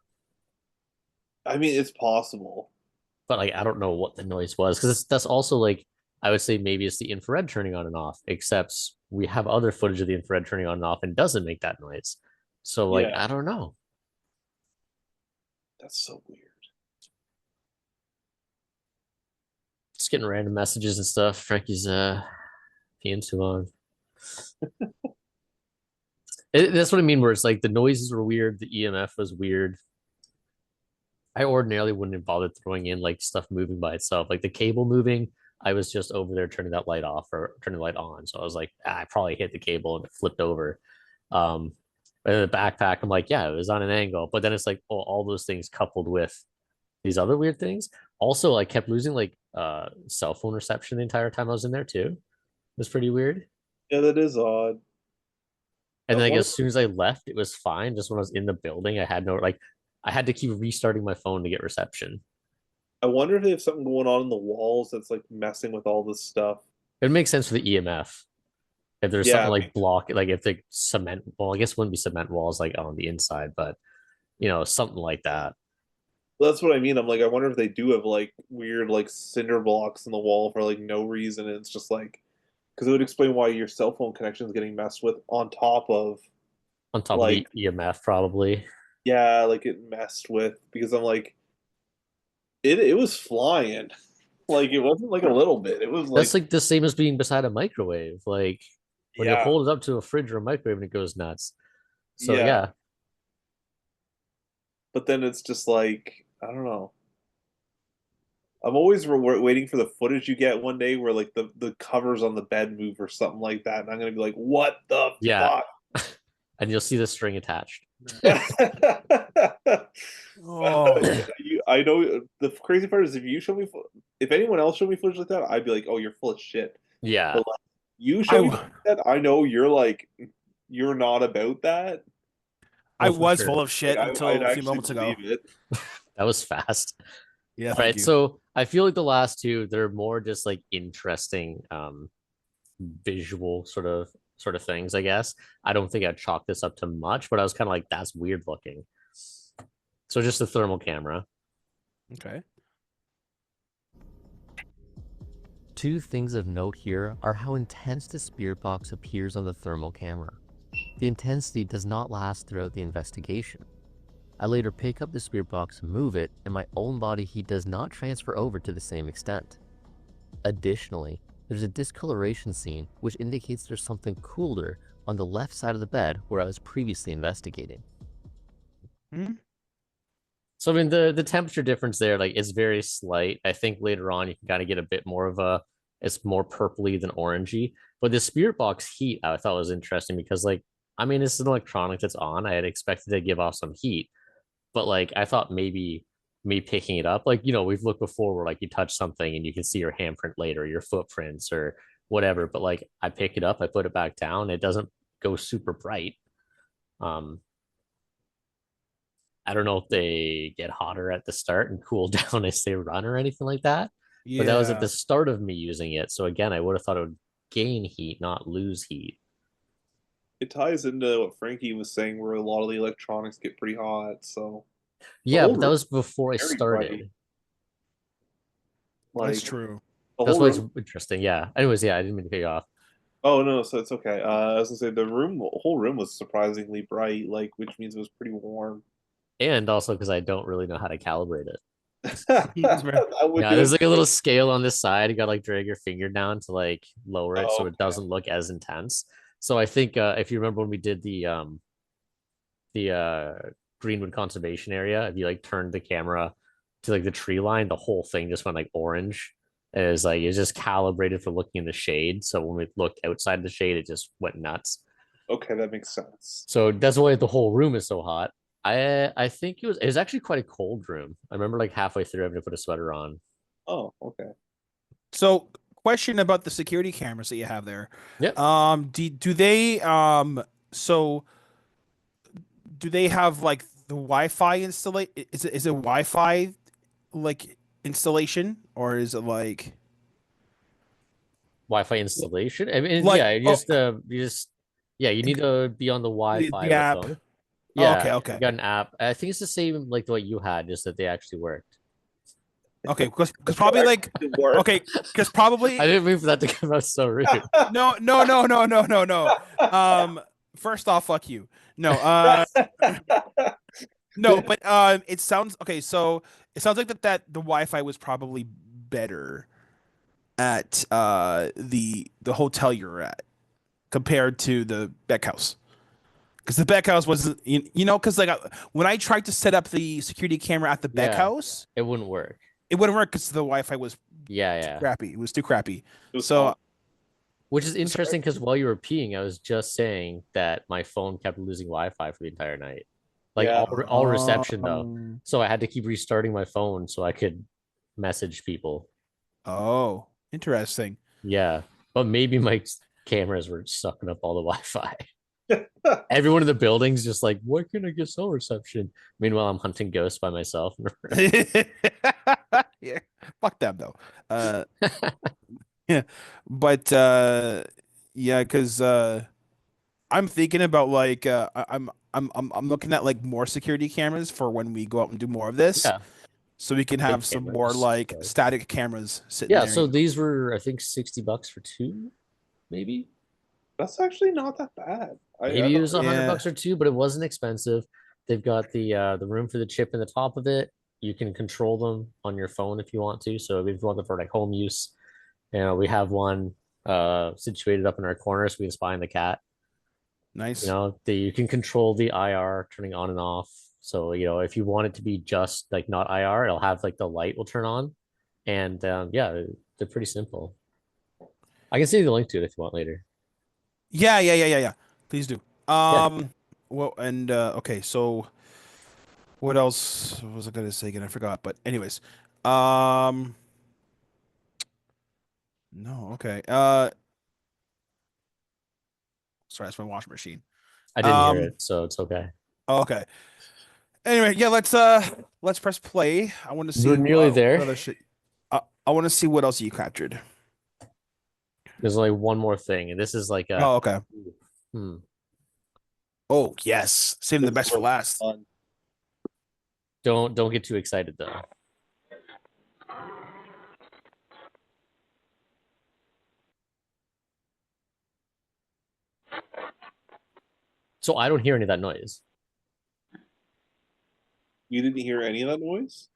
I mean, it's possible. But like I don't know what the noise was because that's also like I would say maybe it's the infrared turning on and off, except we have other footage of the infrared turning on and off and doesn't make that noise. So like Yeah, I don't know. that's so weird. Just getting random messages and stuff. Frankie's peeing too long. That's what I mean. Where it's like the noises were weird, the EMF was weird. I ordinarily wouldn't have bothered throwing in like stuff moving by itself, like the cable moving. I was just over there turning that light off or turning the light on. So I was like, I probably hit the cable and it flipped over. Um, and then the backpack, I'm like, yeah, it was on an angle. But then it's like, oh, all those things coupled with these other weird things. Also, I kept losing like cell phone reception the entire time I was in there too. It was pretty weird. Yeah, that is odd. And then like What as soon as I left, it was fine. Just when I was in the building, I had no like I had to keep restarting my phone to get reception. I wonder if they have something going on in the walls that's like messing with all this stuff. It makes sense for the EMF. If there's something Yeah, like block, like if the cement, well, I guess it wouldn't be cement walls like on the inside, but something like that. that's what I mean. I'm like, I wonder if they do have like weird like cinder blocks in the wall for like no reason. And it's just like because it would explain why your cell phone connection is getting messed with on top of On top of the like EMF, probably. yeah, like it messed with because I'm like it was flying. Like it wasn't like a little bit. It was That's like like the same as being beside a microwave. Like when you yeah, hold it up to a fridge or a microwave and it goes nuts. So yeah. yeah, But then it's just like I don't know. I'm always waiting for the footage you get one day where like the covers on the bed move or something like that, and I'm gonna be like, what the yeah, fuck? and you'll see the string attached. Oh, I know the crazy part is if you show me, if anyone else showed me footage like that, I'd be like, oh, you're full of shit. Yeah, But like, you I show me w- footage like that, I know you're like, you're not about that. I oh for was sure. full of Like shit I'd until a few actually moments ago. believe it. That was fast. Yeah, All thank right, you. so I feel like the last two, they're more just like interesting visual sort of things, I guess. I don't think I'd chalk this up to much, but I was kind of like, that's weird looking. So just the thermal camera. Okay. Two things of note here are how intense the spirit box appears on the thermal camera. The intensity does not last throughout the investigation. I later pick up the spirit box and move it, and my own body heat does not transfer over to the same extent. Additionally, there's a discoloration scene which indicates there's something cooler on the left side of the bed where I was previously investigating. Hmm? So I mean the temperature difference there like is very slight. I think later on you can kind of get a bit more of a it's more purpley than orangey. But the spirit box heat I thought was interesting because like I mean it's an electronic that's on. I had expected to give off some heat, but like I thought maybe me picking it up, like we've looked before where like you touch something and you can see your handprint later, your footprints or whatever. But like I pick it up, I put it back down, it doesn't go super bright. Um, I don't know if they get hotter at the start and cool down as they run or anything like that. But that was at Yeah. the start of me using it. So again, I would have thought it would gain heat, not lose heat. It ties into what Frankie was saying, where a lot of the electronics get pretty hot. So the Yeah, whole but that room was before I is very bright. started. That's Like true. the That's whole why it's room. interesting. Yeah. Anyways, yeah, I didn't mean to cut you off. Oh no, so it's okay. I was gonna say the whole room was surprisingly bright, like which means it was pretty warm. And also because I don't really know how to calibrate it. That's fair. I would Yeah, do there's it. like a little scale on this side. You got to like drag your finger down to like lower it Oh, so it doesn't look as intense. So I think if you remember when we did the Greenwood Conservation Area, if you like turned the camera to like the tree line, the whole thing just went like orange. And it was like it's just calibrated for looking in the shade. So when we looked outside the shade, it just went nuts. Okay, that makes sense. So that's why the whole room is so hot. I think it was actually quite a cold room. I remember like halfway through having to put a sweater on. Oh, okay. So, question about the security cameras that you have there. Yep. Do they so do they have like the Wi-Fi installation? Is it Wi-Fi like installation, or is it like Wi-Fi installation. I mean, like yeah, oh yeah, you need to be on the Wi-Fi the of the app? phone. Oh, Yeah, okay, you okay, got an app. I think it's the same like what you had, just that they actually worked. okay. Because So probably like actually work. okay, because probably I didn't mean for that to come out so rude. no. First off, fuck you. No, no, but it sounds okay. So it sounds like that the Wi-Fi was probably better at the hotel you're at compared to the Beck House. Because the Beck House was, because like when I tried to set up the security camera at the Beck Yeah, House, it wouldn't work. it wouldn't work because the Wi-Fi was Yeah, too yeah. crappy. It was too crappy. It was So hot. Which is sorry. interesting because while you were peeing, I was just saying that my phone kept losing Wi-Fi for the entire night. Like Yeah. all reception though. Um, So I had to keep restarting my phone so I could message people. oh, interesting. Yeah. But maybe my cameras were sucking up all the Wi-Fi. Everyone in the building's just like, why can't I get cell reception? Meanwhile, I'm hunting ghosts by myself. Yeah, fuck them though. Uh, yeah, but yeah, because I'm thinking about like I'm looking at like more security cameras for when we go out and do more of this, Yeah, so we can big have some more cameras. like So. static cameras sitting Yeah, there. so these were I think $60 for two, maybe. That's actually not that bad. I Maybe it thought was it was Yeah, $100 or two, but it wasn't expensive. They've got the room for the chip in the top of it. You can control them on your phone if you want to. So if you want them for like home use, we have one situated up in our corner so we can spy on the cat. nice. You can control the IR turning on and off. So, if you want it to be just like not IR, it'll have like the light will turn on. And yeah, they're pretty simple. I can send you the link to it if you want later. Yeah. Please do. Yeah, Well, and okay, so what else was I gonna say again? I forgot. But anyways, um, no, okay. Sorry, that's my washing machine. I didn't hear Um, it, so it's okay. okay. Anyway, yeah, let's press play. I want to We're see nearly what there. other shit. I want to see what else you captured. There's only one more thing, and this is like a Oh, okay. hmm. Oh, yes. Saving the this best for was last. fun. Don't get too excited though. So I don't hear any of that noise. You didn't hear any of that noise?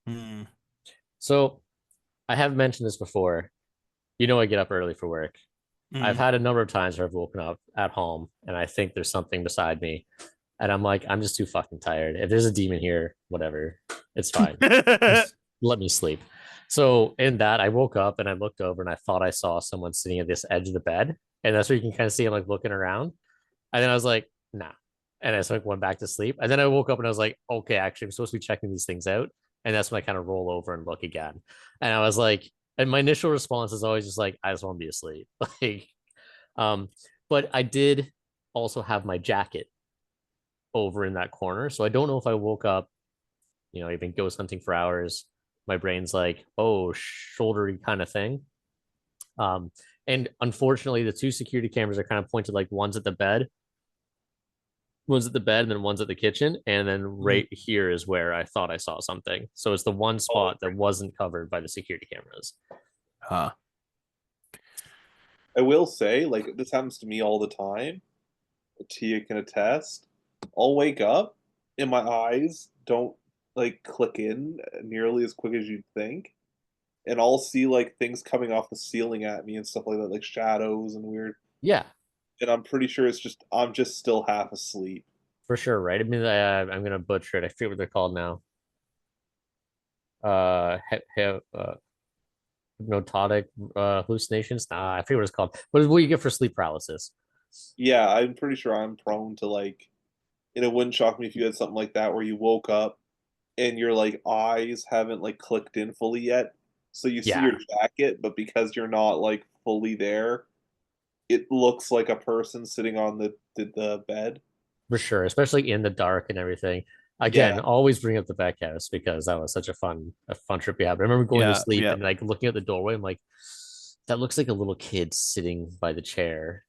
Hmm. So I have mentioned this before. I get up early for work. I've Hmm. had a number of times where I've woken up at home and I think there's something beside me. And I'm like, I'm just too fucking tired. If there's a demon here, whatever, it's fine. Just let me sleep. So in that, I woke up and I looked over and I thought I saw someone sitting at this edge of the bed. And that's where you can kind of see him like looking around. And then I was like, nah. And I just like went back to sleep. And then I woke up and I was like, okay, actually, I'm supposed to be checking these things out. And that's when I kind of roll over and look again. And I was like, and my initial response is always just like, I just want to be asleep. Like, um, but I did also have my jacket over in that corner. So I don't know if I woke up, you've been ghost hunting for hours. My brain's like, oh, shouldery kind of thing. Um, and unfortunately, the two security cameras are kind of pointed like one's at the bed and then one's at the kitchen. And then right here is where I thought I saw something. So it's the one Oh, spot that wasn't covered by the security cameras. Huh. I will say, like, this happens to me all the time. Tia can attest. I'll wake up and my eyes don't like click in nearly as quick as you'd think. and I'll see like things coming off the ceiling at me and stuff like that, like shadows and weird. Yeah, And I'm pretty sure it's just I'm just still half asleep. for sure, right? I mean, I'm gonna butcher it. I forget what they're called now. Hypnotic hallucinations. Nah, I forget what it's called. What is what you get for sleep paralysis? Yeah, I'm pretty sure I'm prone to like, and it wouldn't shock me if you had something like that where you woke up and your like eyes haven't like clicked in fully yet. So you see Yeah, your jacket, but because you're not like fully there, it looks like a person sitting on the bed. for sure, especially in the dark and everything. Yeah, Again, always bring up the back house because that was such a fun trip we had. I remember going to Yeah, sleep yeah. and like looking at the doorway. I'm like, that looks like a little kid sitting by the chair.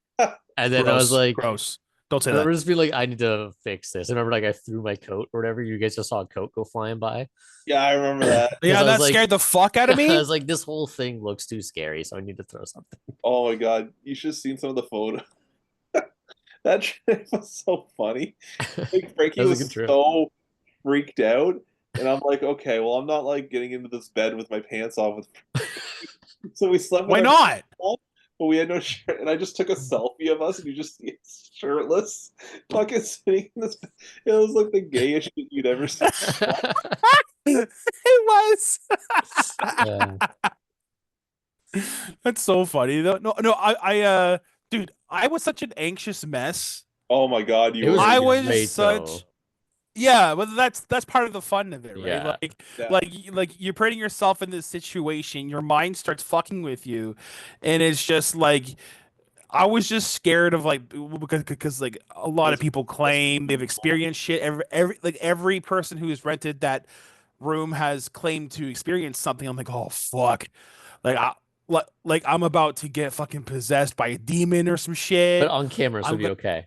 And then I was Gross. like, Gross. Don't say I that. remember just being like, I need to fix this. I remember like I threw my coat or whatever. You guys just saw a coat go flying by yeah, I remember that. because Yeah, I was that like, scared the fuck out of I me. was like, this whole thing looks too scary, so I need to throw something. Oh my god, you should have seen some of the photos. That trip was so funny. Like That Frankie was a good was trip. so freaked out, and I'm like, okay, well, I'm not like getting into this bed with my pants off. With so we slept with Why our not? pants on, but we had no shirt, and I just took a selfie of us, and you just see us shirtless, fucking sitting in this. It was like the gayest shit you'd ever seen. It was. Yeah. That's so funny. No, dude, I was such an anxious mess. Oh my god, It you was were. I was great such, though. yeah, but that's part of the fun of it, right? Yeah. Yeah, Like you're putting yourself in this situation, your mind starts fucking with you, and it's just like I was just scared of like because like a lot of this, people this claim they've experienced shit. Every person who has rented that room has claimed to experience something. I'm like, oh fuck, like like I'm about to get fucking possessed by a demon or some But shit. on camera, so I'm it'd be gonna okay.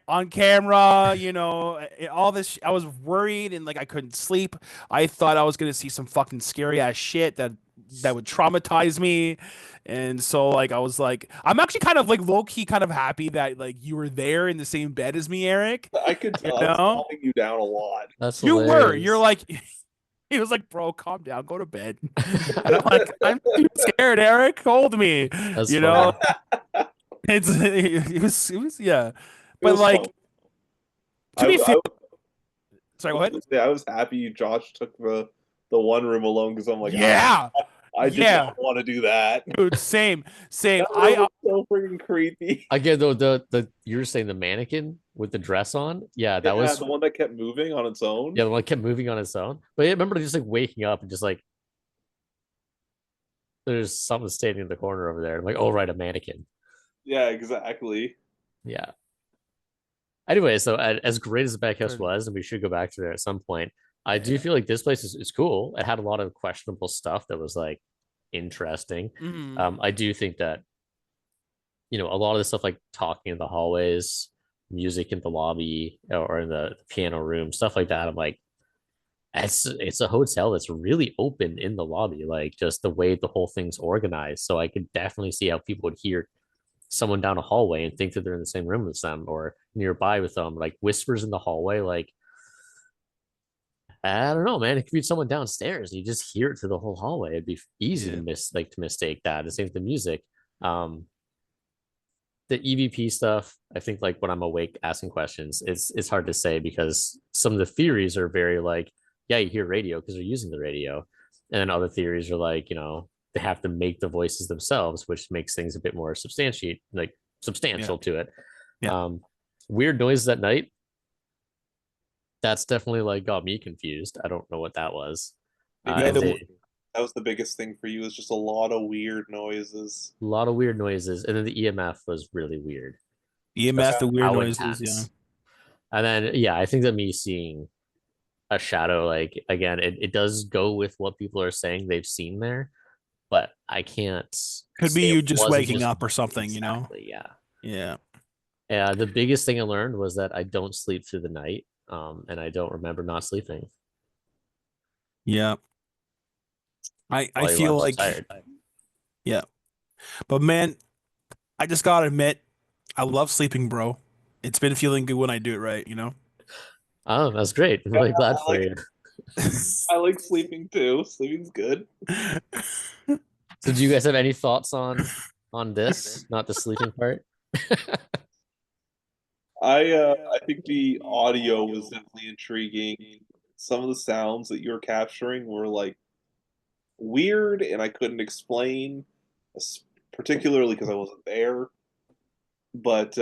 on camera, all this. I was worried and like I couldn't sleep. I thought I was gonna see some fucking scary ass shit that would traumatize me. And so like I was like, I'm actually kind of like low key kind of happy that like you were there in the same bed as me, Eric. I could You tell I was know, calming you down a lot. That's you were. You're hilarious. like, he was like, bro, calm down, go to bed. And I'm like, I'm too scared, Eric. Hold me. That's You know, funny. it was yeah. It But was fun. like to be fair, I sorry, go was ahead. gonna say, I was happy Josh took the one room alone because I'm like, Yeah, I did yeah, not want to do that. dude. Same, same. That room was so freaking creepy. Again, though, the you were saying the mannequin with the dress on, yeah, that Yeah, was the one that kept moving on its own. yeah, the one that kept moving on its own. But I remember just like waking up and just like there's something standing in the corner over there. I'm like, oh right, a mannequin. Yeah, exactly. Yeah. Anyway, so as great as the backhouse Good. was, and we should go back to there at some point, I do feel like this place is cool. It had a lot of questionable stuff that was like interesting. Mm-hmm. I do think that a lot of the stuff like talking in the hallways, music in the lobby or in the piano room, stuff like that. I'm like, it's a hotel that's really open in the lobby, like just the way the whole thing's organized. So I could definitely see how people would hear someone down a hallway and think that they're in the same room as them or nearby with them, like whispers in the hallway. Like, I don't know, man. It could be someone downstairs. You just hear it through the whole hallway. It'd be easy to Yeah. mistake that. The same with the music. The EVP stuff, I think like when I'm awake asking questions, it's hard to say because some of the theories are very like, yeah, you hear radio because they're using the radio. And then other theories are like, they have to make the voices themselves, which makes things a bit more Yeah. substantial to it. Yeah. Weird noises at night. That's definitely like got me confused. I don't know what that was. Maybe Yeah. that was the biggest thing for you, is just a lot of weird noises. A lot of weird noises, and then the EMF was really weird. Just EMF, the weird how noises. Yeah. intense. And then yeah, I think that me seeing a shadow, like again, it does go with what people are saying they've seen there, but I can't Could be say you it just wasn't waking just up or something. exactly, yeah. Yeah. Yeah, the biggest thing I learned was that I don't sleep through the night, and I don't remember not sleeping. Yeah. I Probably why feel I'm so like, tired. yeah. But man, I just gotta admit, I love sleeping, bro. It's been feeling good when I do it right, you know? Oh, that's great. I'm Yeah, really glad I for like you. I like sleeping too. Sleeping's good. So do you guys have any thoughts on this? Not the sleeping part? I think the audio was definitely intriguing. Some of the sounds that you were capturing were like weird, and I couldn't explain, particularly because I wasn't there. But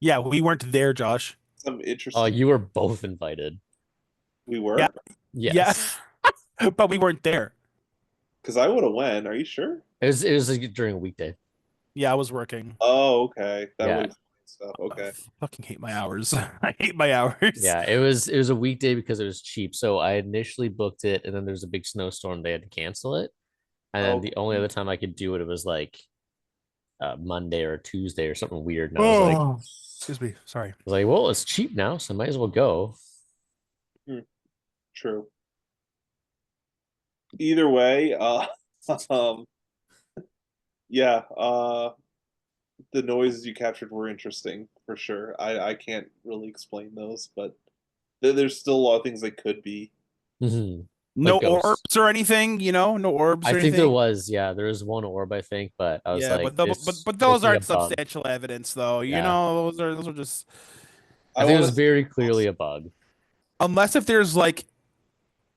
Yeah, we weren't there, Josh. some Oh, interesting. you were both invited. We Yeah, were, yeah, Yes. but we weren't there. because I would have went. Are you sure? It was like during a weekday. Yeah, I was working. Oh, okay. That would Yeah. explain stuff. I Okay. fucking hate my hours. I hate my hours. Yeah, it was a weekday because it was cheap. So I initially booked it and then there was a big snowstorm. They had to cancel it. And then Oh, the only other time I could do it, it was like Monday or Tuesday or something weird. And Oh, excuse me. Sorry. well, it's cheap now, so I might as well go. hmm, true. Either way, um, yeah, the noises you captured were interesting for sure. I can't really explain those, but there's still a lot of things they could be. Mhm. No Like ghosts. orbs or anything, no orbs I or think there anything. was, yeah, there was one orb, I think, but I was Yeah, like, but the, it's but those looking a aren't bug. substantial evidence, though. Yeah. Those are just I I think it want was to very clearly a bug. unless if there's like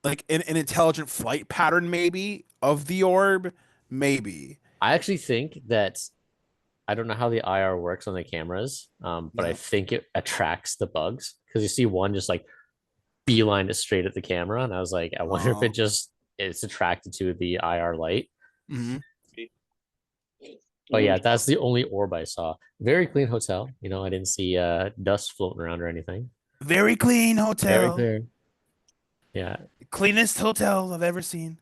an intelligent flight pattern maybe of the orb, maybe. I actually think that I don't know how the IR works on the cameras, but I Yeah. think it attracts the bugs because you see one just like beeline it straight at the camera, and I was like, I wonder if it Oh. just it's attracted to the IR light. Hmm. see. But Ooh, yeah, that's the only orb I saw. Very clean hotel. I didn't see dust floating around or anything. Very clean Very hotel. clear. Yeah. Cleanest hotel I've ever seen.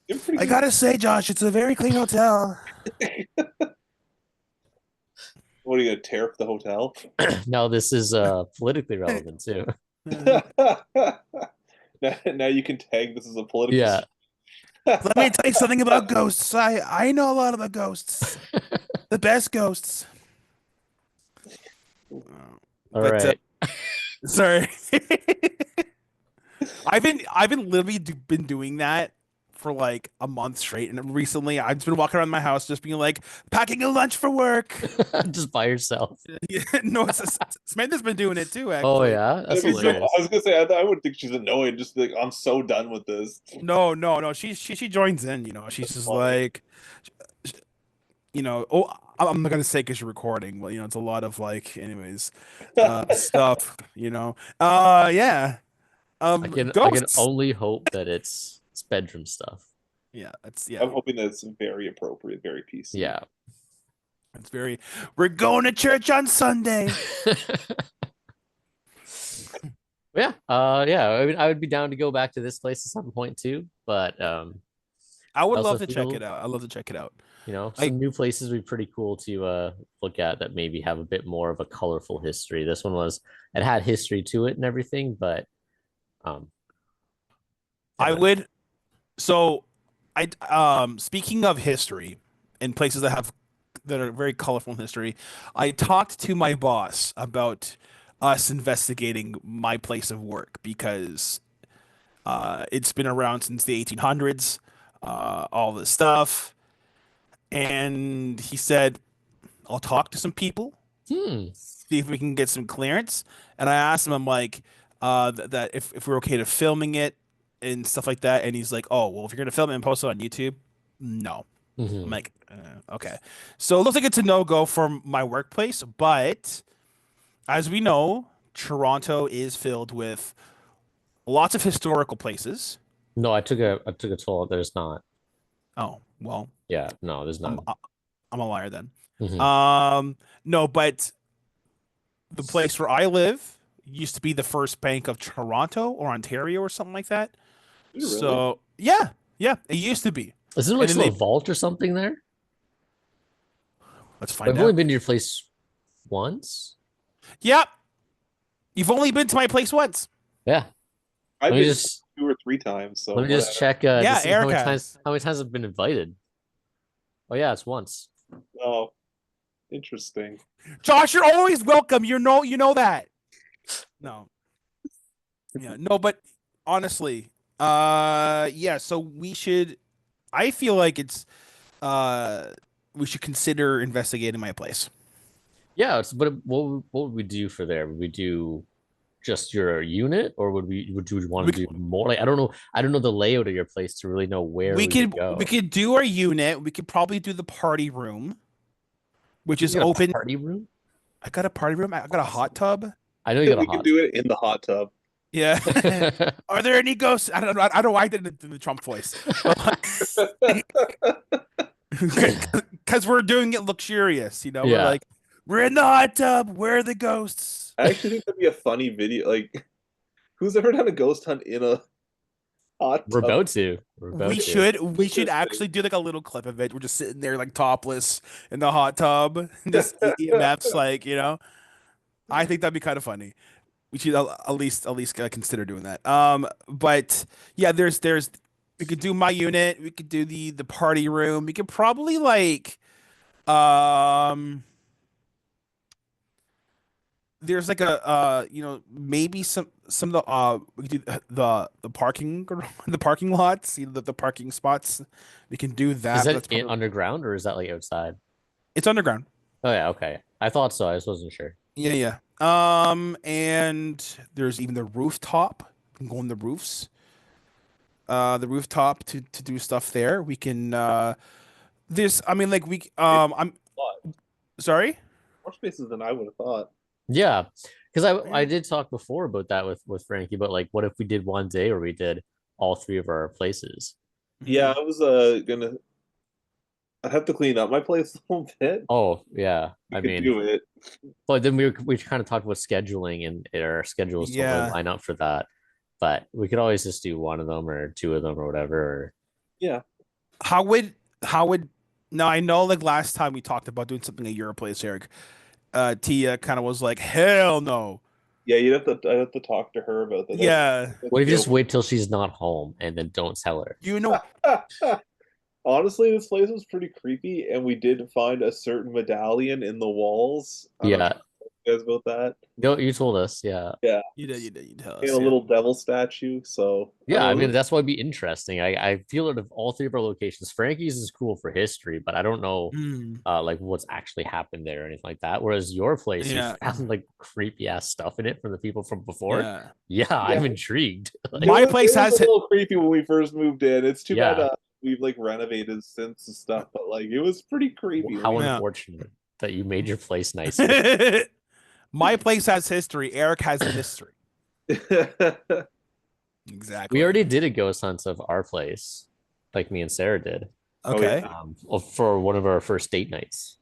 you're pretty I good. gotta say, Josh, it's a very clean hotel. What are you gonna tear up the hotel? Now this is politically relevant too. Now you can tag this as a political. Yeah. Let me tell you something about ghosts. I know a lot about ghosts. The best ghosts. All But right. sorry. I've been literally been doing that for like a month straight, and recently I've just been walking around my house just being like packing a lunch for work. Just by yourself. Yeah, no, Samantha's been doing it too, Oh actually. yeah, that's That'd be so. hilarious. I was gonna say I would think she's annoyed. Just be like I'm so done with this. No, no, no. She joins in. She's That's just funny. like, oh, I'm not gonna say because you're recording. Well, it's a lot of like, anyways, stuff. Yeah. I can Ghosts. only hope that it's bedroom stuff. Yeah, I'm hoping that it's very appropriate, very PC. Yeah. it's very. We're going to church on Sunday. Yeah. Yeah. I mean, I would be down to go back to this place at some point too, but I I would also love to check it feel, out. I'd love to check it out. some Like, new places would be pretty cool to look at that maybe have a bit more of a colorful history. This one it had history to it and everything, but um I I don't know. would. So, speaking of history and places that are very colorful in history, I talked to my boss about us investigating my place of work because it's been around since the 1800s, all this stuff. And he said, I'll talk to some people, Hmm. see if we can get some clearance. And I asked him, I'm like, that if we're okay to filming it and stuff like that. And he's like, oh, well, if you're going to film it and post it on YouTube, no. I'm Hmm. like, okay. So it looks like it's a no-go for my workplace. But as we know, Toronto is filled with lots of historical places. No, I took a toll. There's not. Oh, well, Yeah, no, there's I'm none. I'm a liar then. Hmm. No, but the place where I live used to be the first bank of Toronto or Ontario or something like that. Really? So yeah, yeah, it used to be. Is there like And then still a they vault or something there? let's find I've only out. been to your place once. Yep, you've only been to my place once. Yeah. I've Let me been just 2 or 3 times, so let me just whatever. check to Yeah, see how Eric many times has. how many times I've been invited. Oh yeah, it's once. Oh, interesting. Josh, you're always welcome. You know that. No, yeah, no, but honestly. Yeah, so I feel like uh we should consider investigating my place. Yeah, but what would we do for there? Would we do just your unit, or would you want We to do more? Like I don't know the layout of your place to really know where we we would could we go. could do our unit. We could probably do the party room, which is You got a open. party room? I got a party room. I got a hot Awesome. tub. I know you got a We could hot do it in the hot tub. Yeah. Are there any ghosts? I don't know why I did the Trump voice, but because we're doing it luxurious, we're Yeah. like, we're in the hot tub. Where are the ghosts? I actually think that'd be a funny video. Like, who's ever done a ghost hunt in a hot We're tub? about to. We're about to. We should Interesting. actually do like a little clip of it. We're just sitting there like topless in the hot tub, just EMFs, I think that'd be kind of funny. We should at least consider doing that. But yeah, there's we could do my unit. We could do the party room. We could probably um there's like maybe some of the we could do the parking the parking lots, the parking spots. We can do Is that. But that that's probably underground or is that like outside? it's underground. Oh yeah, okay. I thought so. I just wasn't sure. Yeah, yeah. And there's even the rooftop. We can go on the roofs. The rooftop to do stuff there. We can this I mean like we I'm sorry? More spaces than I would have thought. Yeah, because I Where? did talk before about that with Frankie, but like, what if we did one day where we did all three of our places? Yeah, Mhm. I was gonna. I'd have to clean up my place a little bit. Oh yeah, We I could mean, do it. but then we kind of talked about scheduling, and our schedules don't really Yeah. line up for that. But we could always just do one of them or two of them or whatever. Or Yeah. How would how would now I know like last time we talked about doing something at your place, Eric. Tia kind of was like, hell no. Yeah, I'd have to talk to her about that. Yeah. That's what a if you deal. just wait till she's not home and then don't tell her? You know, Honestly, this place was pretty creepy, and we did find a certain medallion in the walls. I'm not Yeah, sure you guys about that. no, you told us. Yeah, Yeah, you tell and us, a yeah. little devil statue. So I yeah. don't I know. mean, that's why it'd be interesting. I feel that of all three of our locations, Frankie's is cool for history, but I don't know Hmm. like what's actually happened there or anything like that. Whereas your place, you Yeah. found like creepy ass stuff in it from the people from before. Yeah. Yeah, Yeah, I'm intrigued. it Like, My was place it was a has little creepy when we first moved in. It's too bad yeah, we've like renovated since and stuff, but like it was pretty creepy when how we. yeah. unfortunate that you made your place nicer. My place has history. Eric has mystery. We Exactly. already did a ghost hunt of our place, like me and Sarah did, Oh Okay. yeah, for one of our first date nights.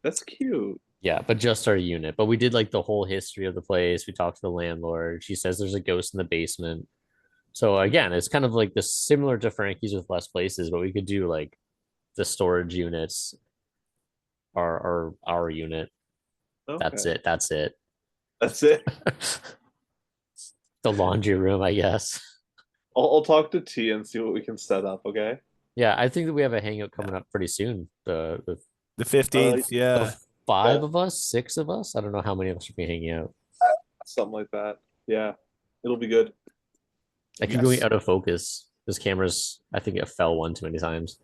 that's cute. Yeah, but just our unit. But we did like the whole history of the place. We talked to the landlord. She says there's a ghost in the basement. So again, it's kind of like this similar to Frankie's with less places, but we could do like the storage units, our unit. That's Okay, it. That's it. that's it. The laundry room, I guess. I'll talk to T and see what we can set up. Okay. Yeah, I think that we have a hangout coming up pretty soon. The Uh, 15th. The Yeah. five yeah, of us, six of us. I don't know how many of us will be hanging out. something like that. Yeah, it'll be good. I keep going Yes. out of focus. This camera's, I think it fell one too many times.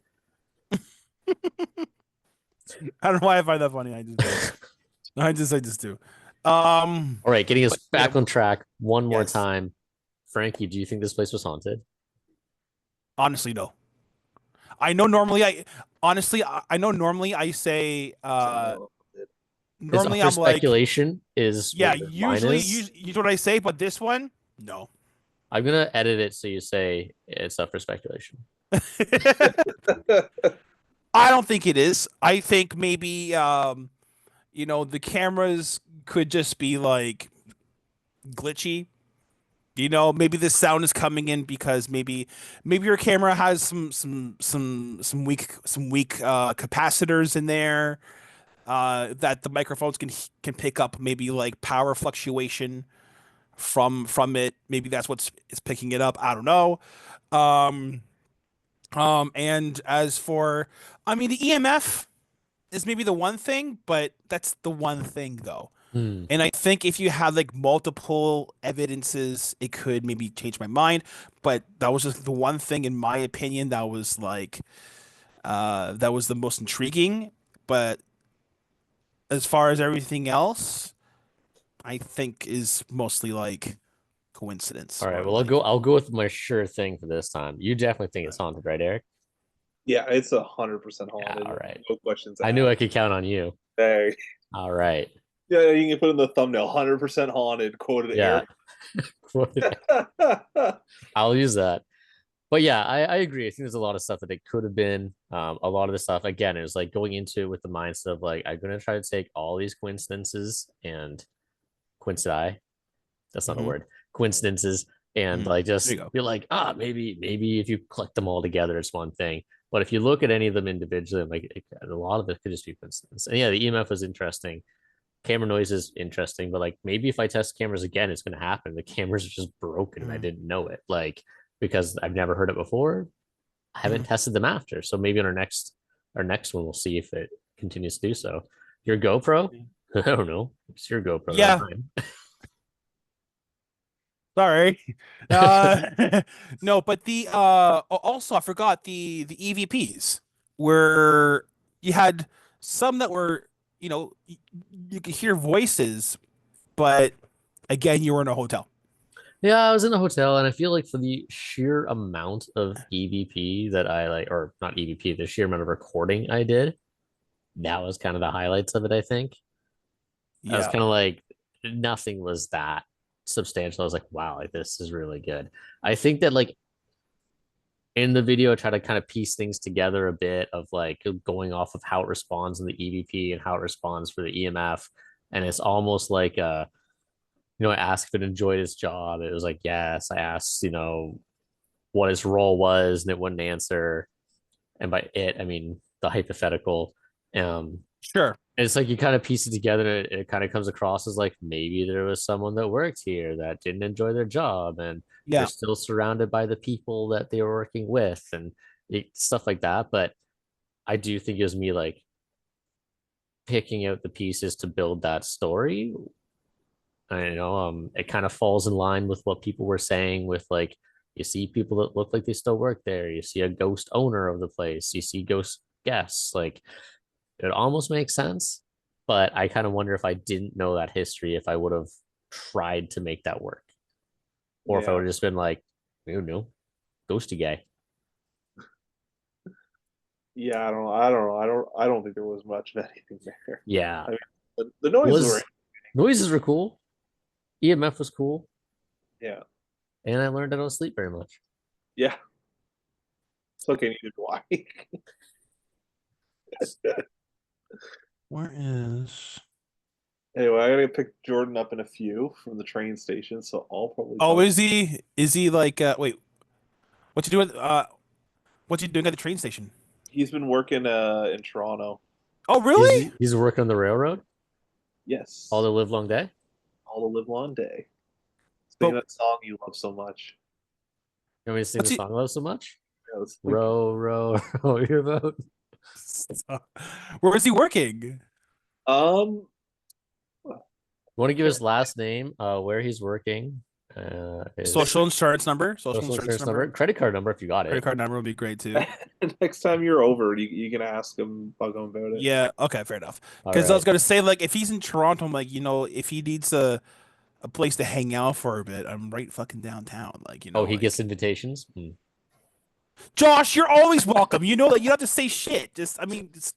I don't know why I find that funny. I just do. I just do. All right, getting us But yeah, back on track one more yes. time. Frankie, do you think this place was haunted? Honestly, no. I know normally I honestly I know normally I say So, His normally upper I'm like, speculation is yeah, what mine is. usually what I say, but this one, no. I'm gonna edit it so you say it's up for speculation. I don't think it is. I think maybe the cameras could just be like glitchy. Maybe the sound is coming in because maybe your camera has some weak capacitors in there that the microphones can pick up maybe like power fluctuation from it. Maybe that's what's it's picking it up. I don't know. Um and as for I mean the EMF. is maybe the one thing, but that's the one thing though. Hmm. And I think if you had like multiple evidences, it could maybe change my mind. But that was just the one thing, in my opinion, that was like that was the most intriguing. But as far as everything else, I think is mostly like coincidence All right. or Well, I'll like go. I'll go with my sure thing for this time. You definitely think it's haunted, right, Eric? Yeah, it's 100% Yeah. haunted. All right. No questions I knew I asked. could count on you. Hey. All right. Yeah, you can put in the thumbnail 100% haunted, quoted Yeah. Eric. I'll use that. But yeah, I agree. I think there's a lot of stuff that it could have been. A lot of the stuff, again, it was like going into it with the mindset of like, I'm going to try to take all these coincidences and coincide. That's not a Mhm. word. Coincidences and like There you just go. be like, maybe if you collect them all together, it's one thing. But if you look at any of them individually, like a lot of it could just be coincidence. And yeah, the EMF was interesting. Camera noise is interesting, but like maybe if I test cameras again, it's going to happen. The cameras are just broken and I Mhm. didn't know it. Like because I've never heard it before. I haven't Mhm. tested them after. So maybe on our next one, we'll see if it continues to do so. Your GoPro? I don't know. It's your GoPro, not Yeah, mine. sorry. No, but the also I forgot the EVPs where you had some that were, you could hear voices, but again, you were in a hotel. Yeah, I was in a hotel, and I feel like for the sheer amount of EVP that I like, or not EVP, the sheer amount of recording I did, that was kind of the highlights of it, I think. I was Yeah. kind of like, nothing was that substantial. I was like, wow, like this is really good. I think that like in the video, I try to kind of piece things together a bit of like going off of how it responds in the EVP and how it responds for the EMF. And it's almost like I asked if it enjoyed his job. It was like, yes. I asked, what his role was, and it wouldn't answer. And by it, I mean the hypothetical. Um, Sure. it's like you kind of piece it together, and it kind of comes across as like maybe there was someone that worked here that didn't enjoy their job, and they're Yeah. still surrounded by the people that they were working with, and stuff like that. But I do think it was me like picking out the pieces to build that story. It kind of falls in line with what people were saying with like you see people that look like they still work there, you see a ghost owner of the place, you see ghost guests, like it almost makes sense. But I kind of wonder if I didn't know that history, if I would have tried to make that work, or if I Yeah. would have just been like, I don't know, ghosty guy. Yeah, I don't know. I don't know. I don't think there was much of anything there. Yeah, I mean, the noises were was noises were cool, EMF was cool, yeah. and I learned I don't sleep very much. Yeah. It's okay, neither do I. Where is? Anyway, I gotta pick Jordan up in a few from the train station, so I'll probably Oh, talk. is he like wait, what's he doing what's he doing at the train station? He's been working in Toronto. Oh, He's really? he's working on the railroad all Yes. the live long day. All the live long day. Singing But that song you love so much. You want me to sing the what's he song I love so much? Yeah, it's like, Row, row, row your boat. where is he working? um Want to give his last name, where he's working, his Social insurance number. Social social insurance insurance number, number. credit card number if you got Credit it. card number would be great too. next time you're over, you can ask him, bug him about it. Yeah, okay, fair enough. All Because I was right. gonna say, like, if he's in Toronto, I'm like, if he needs a place to hang out for a bit, I'm right fucking downtown. Like, Oh, he gets like invitations. Josh, you're always welcome. You know that you don't have to say shit. I mean, just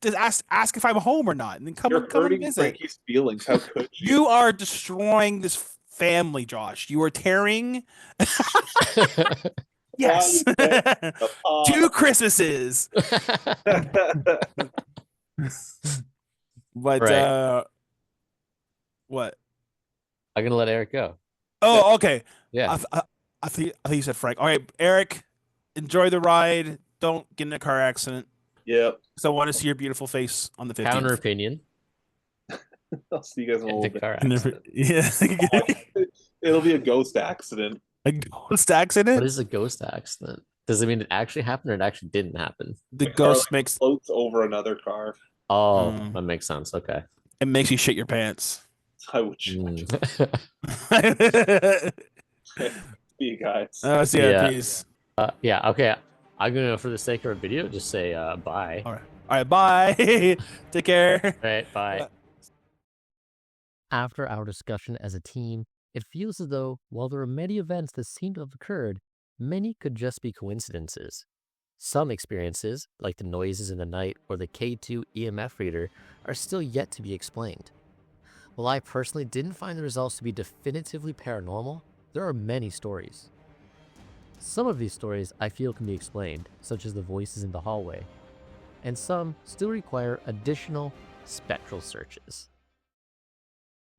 ask if I'm home or not, and then You're come and hurting visit. Frankie's feelings. How could you? You are destroying this family, Josh. You are tearing. Why Yes, you say the two pod? Christmases. But Right. what? I'm gonna let Eric go. Oh, okay. Yeah. I think you said Frank. All right, Eric, enjoy the ride. Don't get in a car accident. Yep. So I want to see your beautiful face on the Counter 15th. opinion. I'll see you guys in a Get little into bit. car Never, accident. yeah. It'll be a ghost accident. A ghost accident? What is a ghost accident? Does it mean it actually happened or it actually didn't happen? The The car ghost like makes floats over another car. Oh, that makes sense. Okay. It makes you shit your pants. I would see you guys. See ya, peace. Yeah, okay. I'm gonna, for the sake of our video, just say bye. All right, bye. Take care. All right, bye. After our discussion as a team, it feels as though, while there are many events that seem to have occurred, many could just be coincidences. Some experiences, like the noises in the night or the KII EMF Reader, are still yet to be explained. While I personally didn't find the results to be definitively paranormal, there are many stories. Some of these stories I feel can be explained, such as the voices in the hallway, and some still require additional spectral searches.